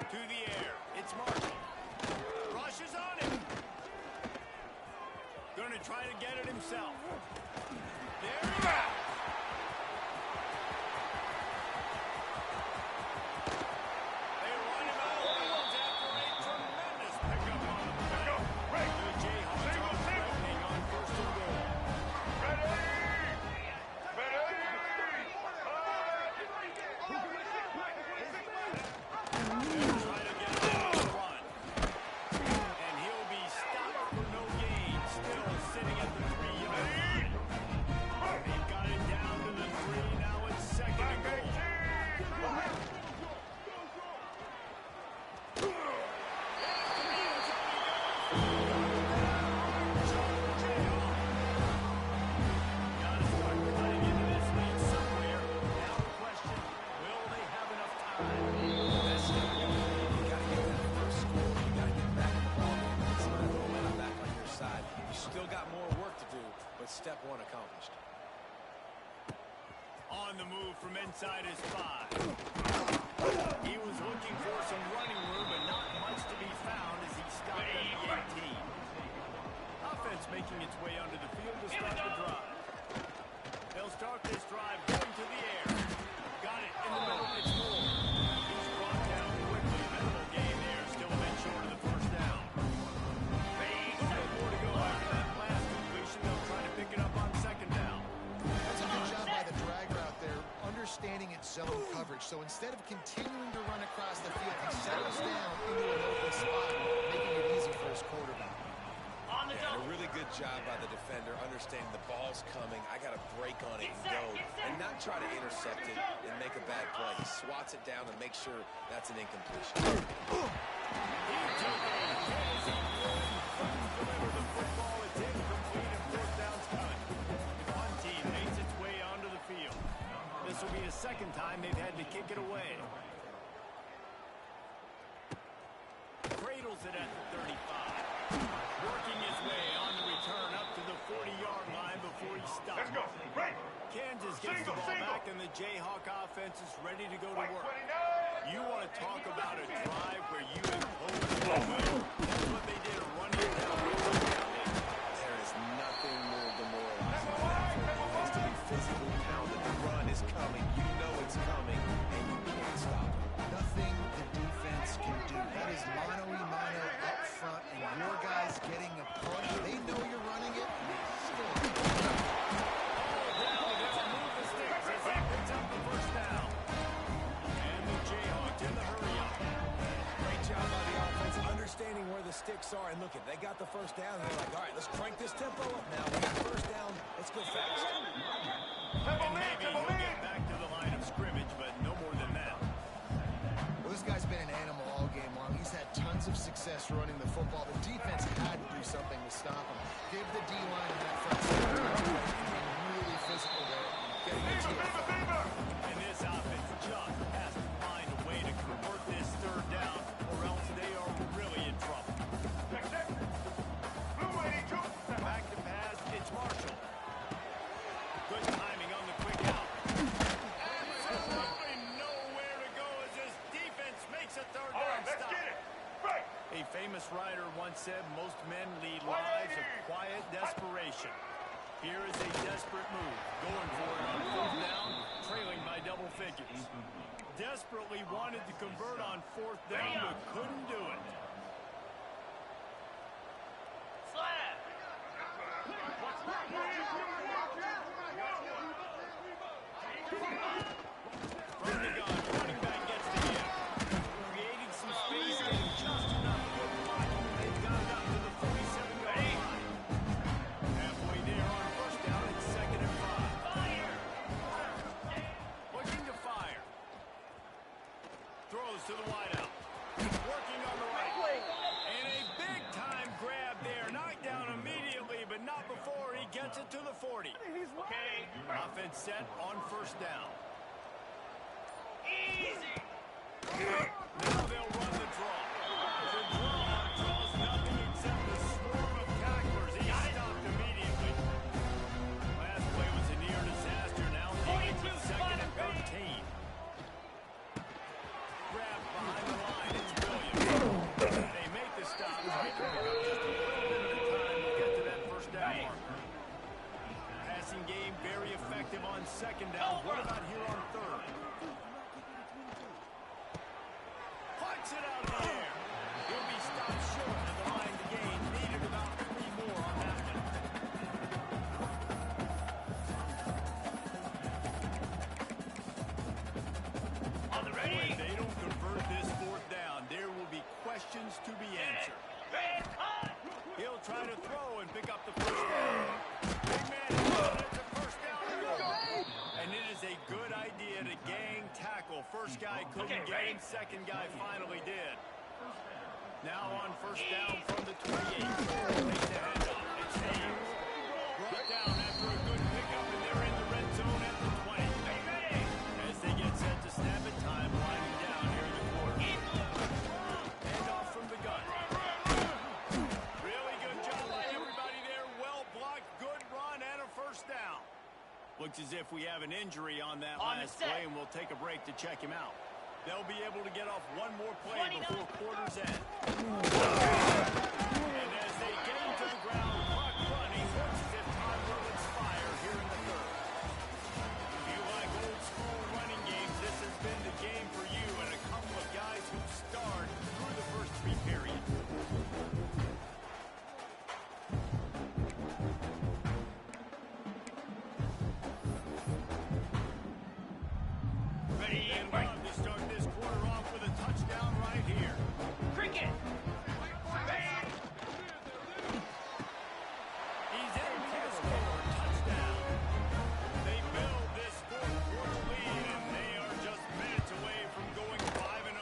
To the air. It's Marshall. Rushes on him. Going to try to get it himself. There he goes. They run him out of bounds after a tremendous pickup on the play. The Jayhawks are threatening on 1st and goal. Try to get him on the run. And he'll be stopped for no gain. Still sitting at the 3-yard line. They've got it down to the 3. Now it's 2nd and goal. Gotta start cutting into this lead somewhere. Now the question, will they have enough time? That's it. You got to get that first score. You got to get back in the ballgame. It's not momentum back on your side. You still got more work to do, but step 1 accomplished. On the move from inside his 5. He was looking for some running room, but not much to be found as he stopped at the 18. Offense making its way onto the field to start the drive. They'll start this drive going to the air. Got it in the middle. It's Moore. He's brought down quickly. Minimal gain there. Still a bit short of the first down. More to go after that last completion. They'll try to pick it up on 2nd down. That's a good job by the dragger out there, understanding its zone coverage. So instead of continuing to run across the field, he settles down into an open spot, making it easy for his quarterback. On the Yeah, double. a really good job by the defender, understanding the ball's coming. I got to break on it and go, and not try to intercept it and make a bad play. He swats it down and makes sure that's an incompletion. He took it as he couldn't deliver the football. It's incomplete and 4th down's coming. One team makes its way onto the field. This will be the 2nd time they've had to kick it away. Cradles it at the 35. Working his way on the return up to the 40-yard line before he stops. Let's go. Right. Kansas gets the ball back, and the Jayhawk offense is ready to go to work. You want to talk about a drive where you impose your will? That's what they did, running it down. There is nothing more demoralizing than that for a defense to be physically pounded. The run is coming. You know it's coming, and you can't stop it. Nothing the defense can do. That is mano-a-mano up front, and your guys getting a push. They know you're running it, and they still understanding where the sticks are, and look at, they got the first down, and they're like, all right, let's crank this tempo up now. We got the first down, let's go fast. And maybe he'll get back to the line of scrimmage, but no more than that. Well, this guy's been an animal all game long. He's had tons of success running the football. The defense had to do something to stop him. Give the D-line in that front seven. Really physical there. Getting into it. And this offense just has to find a way to convert this third down, or else they are really in trouble. Back to pass, it's Marshall. Good timing on the quick out. Absolutely nowhere to go as this defense makes a third down stop. A famous writer once said most men lead lives of quiet desperation. Here is a desperate move. Going for it on fourth down, trailing by double figures. Desperately wanted to convert on fourth down, but couldn't do it. Slap! From the gun, running back gets the hit. Creating some space, getting just enough to get by. They've got it up to the 47-yard line. Halfway there on first down, it's 2nd and 5. Fire! Looking to fire. Throws to the wideout. Working on the right. And a big-time grab there. Knocked down immediately, but not before he gets it to the 40. Okay. Offense set on first down. Easy! Now they'll run the draw. The draw draws nothing except a swarm of tacklers. He stopped immediately. Last play was a near disaster. Now they get to 2nd and 13. Grab behind the line. It's Williams. They make the stop. Right to pick up just a little bit of time to get to that first down marker. Passing game very effective on 2nd down. What about here on 3rd? Punts it out of the air. He'll be stopped short of the line to gain. Needed about 3 more on that one. On the ready? If they don't convert this fourth down, there will be questions to be answered. Red hot! He'll try to throw and pick up the first down. Big man it's a first down. And it is a good idea to gang tackle. First guy couldn't get him, second guy finally did. Now on first down from the 28. Takes the handoff. It's Hayes. Brought down after a good pickup, and they're in the red zone at the 20. As they get set to snap it, time winding down here in the quarter. Handoff from the gun. Really good job by everybody there. Well blocked, good run, and a first down. Looks as if we have an injury on that last play, and we'll take a break to check him out. They'll be able to get off one more play before quarter's end. And as they get him to the ground, clock running, looks as if time will expire here in the 3rd. If you like old school running games, this has been the game for you and a couple of guys who starred through the first 3 periods. Ready? And love to start this quarter off with a touchdown right here. Cricket! He's in for the score. Touchdown. They build this fourth quarter lead, and they are just minutes away from going 5-0.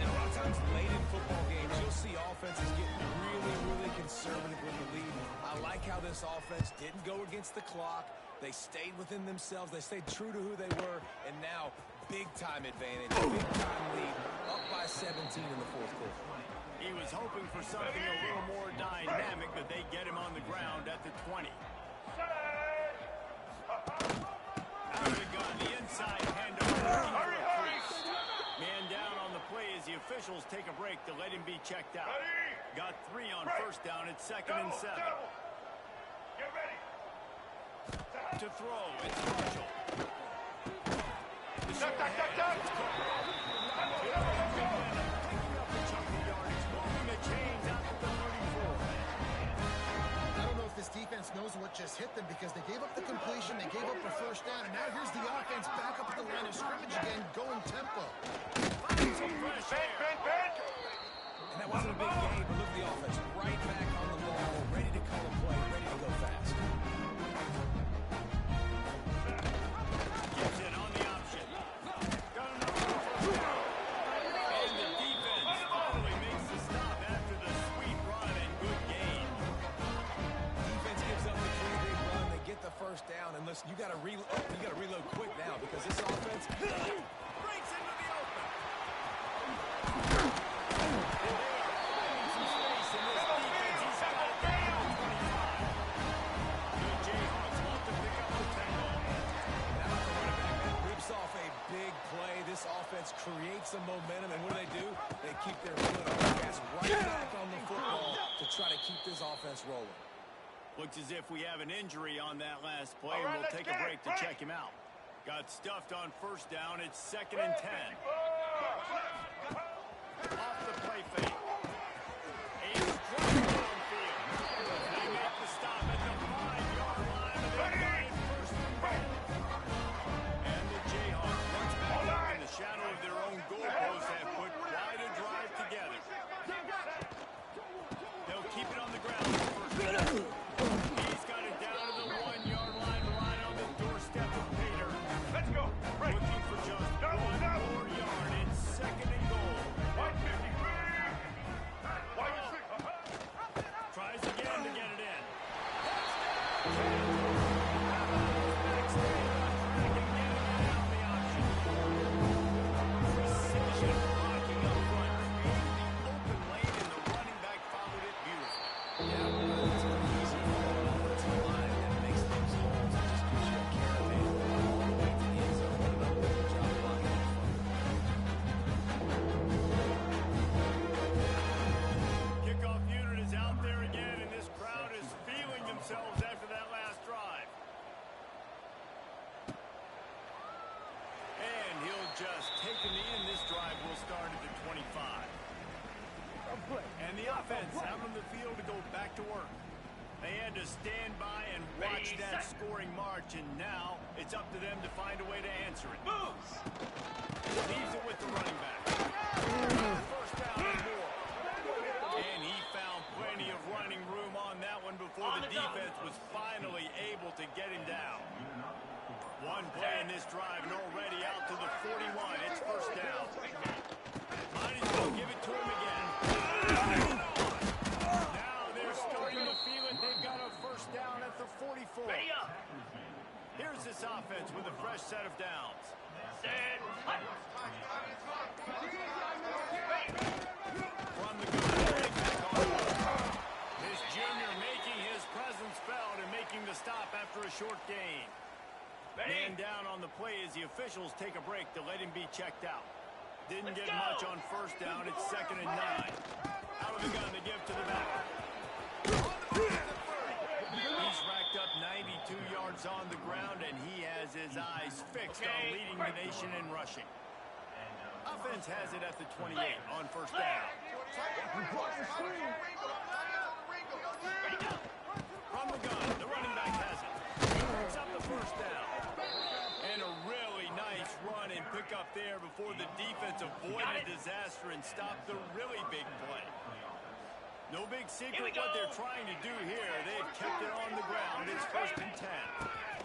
And a lot of times late in football games, you'll see offenses get really conservative with the lead. I like how this offense didn't go against the clock. They stayed within themselves. They stayed true to who they were. And now, big-time advantage, big-time lead, up by 17 in the fourth quarter. He was hoping for something a little more dynamic, but they get him on the ground at the 20. Out of the gun, the inside handoff. officials take a break to let him be checked out. Ready? Got 3 on Break. first down. It's 2nd and 7. Get ready. To throw, it's Marshall. The short Duck. pass is caught. Picking up the chunk of yardage, moving the chains out to the 34. I don't know if this defense knows what just hit them because they gave up the completion, they gave up a first down, and now here's the offense back up at the line of scrimmage again, going tempo. Some fresh air. Bend. And that wasn't a big game, but look at the offense. Right back on the ball, ready to call a play, ready to go fast. Gets it on the option. Got another first down. And the defense finally makes the stop after the sweet run and good gain. Defense gives up the pretty big run. They get the first down, and listen, you got to reload quick now because this offense Breaks into the open. And they are finding some space in this defense. He's got it down to 25. The Jayhawks want to pick up the tempo. How about the running back that rips off a big play? This offense creates some momentum, and what do? They keep their foot on the gas right back on the football to try to keep this offense rolling. Looks as if we have an injury on that last play, All right, and we'll let's take a get it. break to check him out. Got stuffed on first down. It's 2nd and 10. Off the play fake. A strike downfield. They make the stop at the 5-yard line, and they've got it first and goal. And the Jayhawks, once back up in the shadow of their own goalpost, have put quite a drive together. They'll keep it on the ground for first down. He's got it down to the 1-yard line, right on the doorstep of Pater. Let's go. Break. Looking for just one more yard. It's 2nd and goal. 153. Tries again to get it in. Precision blocking up front, creating the open lane, and the running back followed it beautifully. Yeah, it's pretty easy to follow to the line that makes those holes and just gives you a caravan all the way to the end zone. What about a good job blocking up front? Kickoff unit is out there again, and this crowd is feeling themselves after that last drive. And he'll just take a knee, and this drive will start at the 25. And the offense out on the field to go back to work. They had to stand by and watch that scoring march, and now it's up to them to find a way to answer it. Moves. Leaves it with the running back. First down and more. And he found plenty of running room on that one before the defense was finally able to get him down. One play in this drive and already out to the 41. It's first down. Might as well give it to him again. Now they're starting to feel it. They've got a first down at the 44. Ready up. Here's this offense with a fresh set of downs. Set. Hut. From the gun, right back on. This junior making his presence felt and making the stop after a short gain. Man down on the play as the officials take a break to let him be checked out. Didn't get much on first down. It's 2nd and 9. Out of the gun to give to the back. He's racked up 92 yards on the ground, and he has his eyes fixed on leading the nation in rushing. Offense has it at the 28 on first down. From the gun, the running back has it. Picks up the first down. And a really nice run and pick up there before the defense avoided disaster and stopped the really big play. No big secret what they're trying to do here. They've kept it on the ground. It's 1st and 10.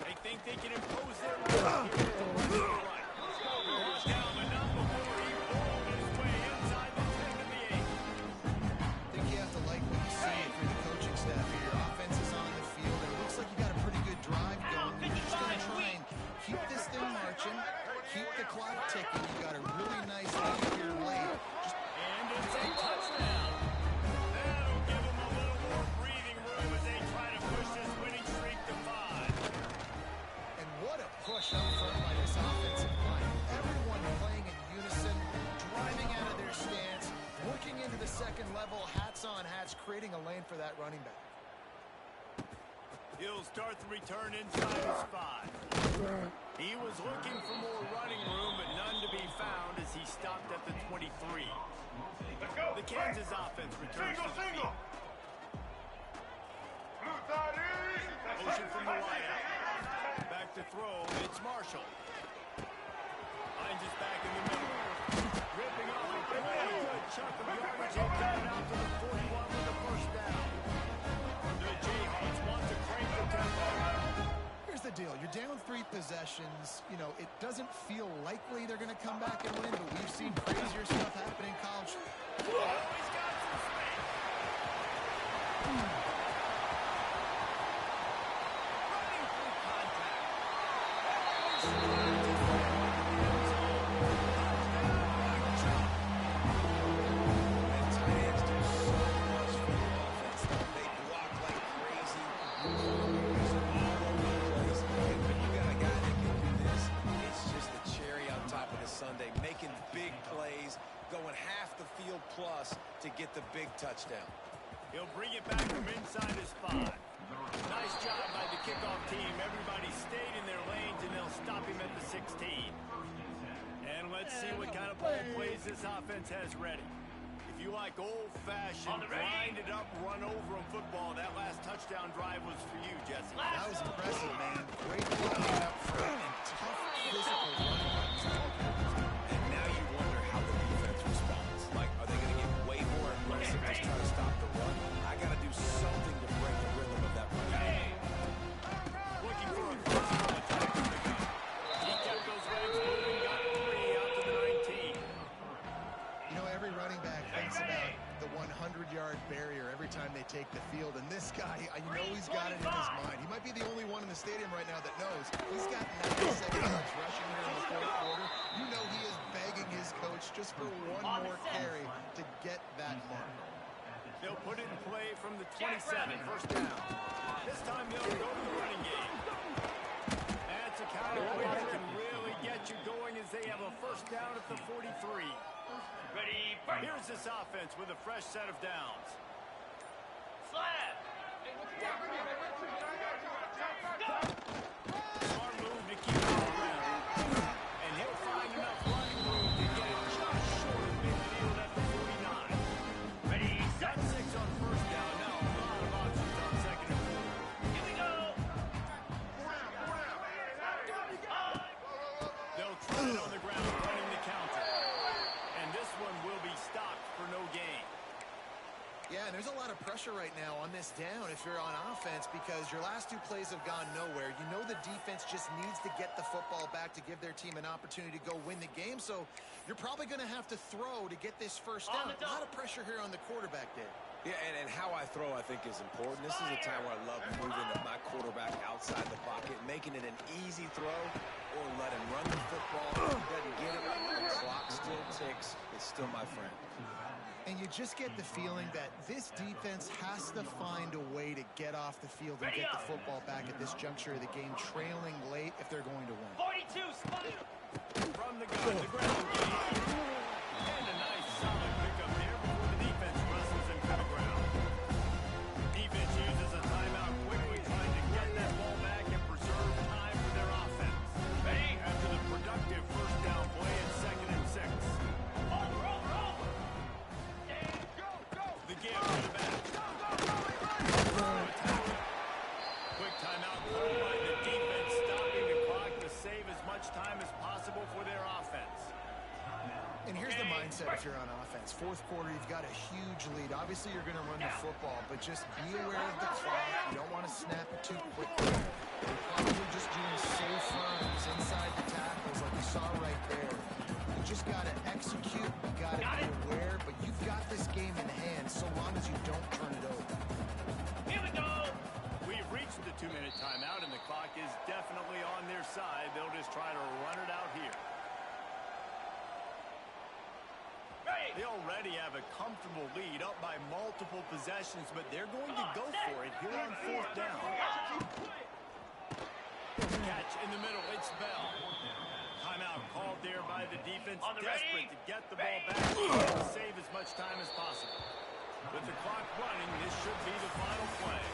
They think they can impose their will here at the right. First down, but not before he rolled his way inside the 10 of the 8. I think you have to like what you see if you're the coaching staff here. Your offense is on the field, and it looks like you got a pretty good drive going. You're just going to try and keep this thing marching, keep the clock ticking. You got a really nice lead here late. And it's a touchdown. That'll give them a little more breathing room as they try to push this winning streak to 5. And what a push up front by this offensive line. Everyone playing second level, hats on hats, creating a lane for that running back. He'll start the return inside his 5. He was looking for more running room, but none to be found as he stopped at the 23. The Kansas offense returns to the field. Motion from the wideout. Back to throw. It's Marshall. Finds his back in the middle. Ripping off a really good chunk of yardage and getting out to the 41 with the first down. The Jayhawks want to crank the tempo. Here's the deal. You're down 3 possessions. You know, it doesn't feel likely they're going to come back and win, but we've seen crazier stuff happen in college. Oh, he's got some space. Running through contact. And tight ends do so much for the offense. They block like crazy. Use it all over the place. And when you got a guy that can do this, it's just the cherry on top of the sundae, making big plays, going half the field plus to get the big touchdown. He'll bring it back from inside his 5. Nice job by the kickoff team. Everybody stayed in their lanes, and they'll stop him at the 16. And let's see what kind of ball plays this offense has ready. If you like old-fashioned, grind-it-up, run-over-'em football, that last touchdown drive was for you, Jesse. That was impressive, man. Great blocking up front and tough physical running. And now you wonder how the defense responds. Like, are they going to get way more aggressive, just try to stop the run? I got to do something to break the rhythm of that run. Looking for a physical attack to pick up. He kept those legs moving, got 3 out to the 19. You know, every running back thinks about the 100-yard barrier every time they take the field, and this guy, you know he's got it in his mind. He might be the only one in the stadium right now that knows he's got 97 yards rushing here in the 4th quarter. You know he is begging his coach just for one more carry to get that mark. They'll put it in play from the 27, first down. This time they'll go to the running game. That's a kind of play that can really get you going as they have a first down at the 43. Ready, fight. Here's this offense with a fresh set of downs. Slap. Smart move to keep it all around. And he'll find enough running room to get it just short of midfield at the 49. Ready, Got set. 6 on first down. Now a lot of options on second and 4. Here we go. They'll try it on the ground, running the counter. And this one will be stopped for no gain. Yeah, and there's a lot of pressure right now on this down if you're on offense because your last 2 plays have gone nowhere. You know the defense just needs to get the football back to give their team an opportunity to go win the game, so you're probably going to have to throw to get this first down. A lot of pressure here on the quarterback there. Yeah, and how I throw, I think, is important. This is a time where I love moving my quarterback outside the pocket, making it an easy throw, or let him run the football. If he doesn't get it, the clock still ticks. It's still my friend. And you just get the feeling that this defense has to find a way to get off the field and get the football back at this juncture of the game, trailing late if they're going to win. 42, spot. From the gun, the ground game. And a nice solid pickup there before the defense wrestles him to the ground. Defense uses a timeout quickly, trying to get that ball back and preserve time for their offense. Ready. After the productive first down play at 2nd and 6. Roll. The give to the back. Quick timeout called by the defense, stopping the clock to save as much time as possible for their offense. And here's the mindset if you're on offense. 4th quarter, you've got a huge lead. Obviously, you're going to run the football, but just be aware of the clock. You don't want to snap it too quickly. You're probably just doing safe runs inside the tackles like you saw right there. You just got to execute. You got to be aware, but you've got this game in hand so long as you don't turn it over. Here we go. We've reached the 2-minute timeout, and the clock is definitely on their side. They'll just try to run it out here. They already have a comfortable lead, up by multiple possessions, but they're going to go for it here on 4th down. Catch in the middle, it's Bell. Timeout called there by the defense, On the desperate ready? to get the ball back and save as much time as possible. With the clock running, this should be the final play.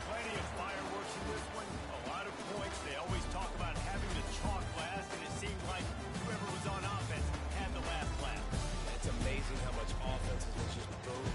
Plenty of fireworks in this one, a lot of points. They always talk about having to chalk last, and it seemed like whoever was on offense had the last laugh. It's amazing how much offense is just boom,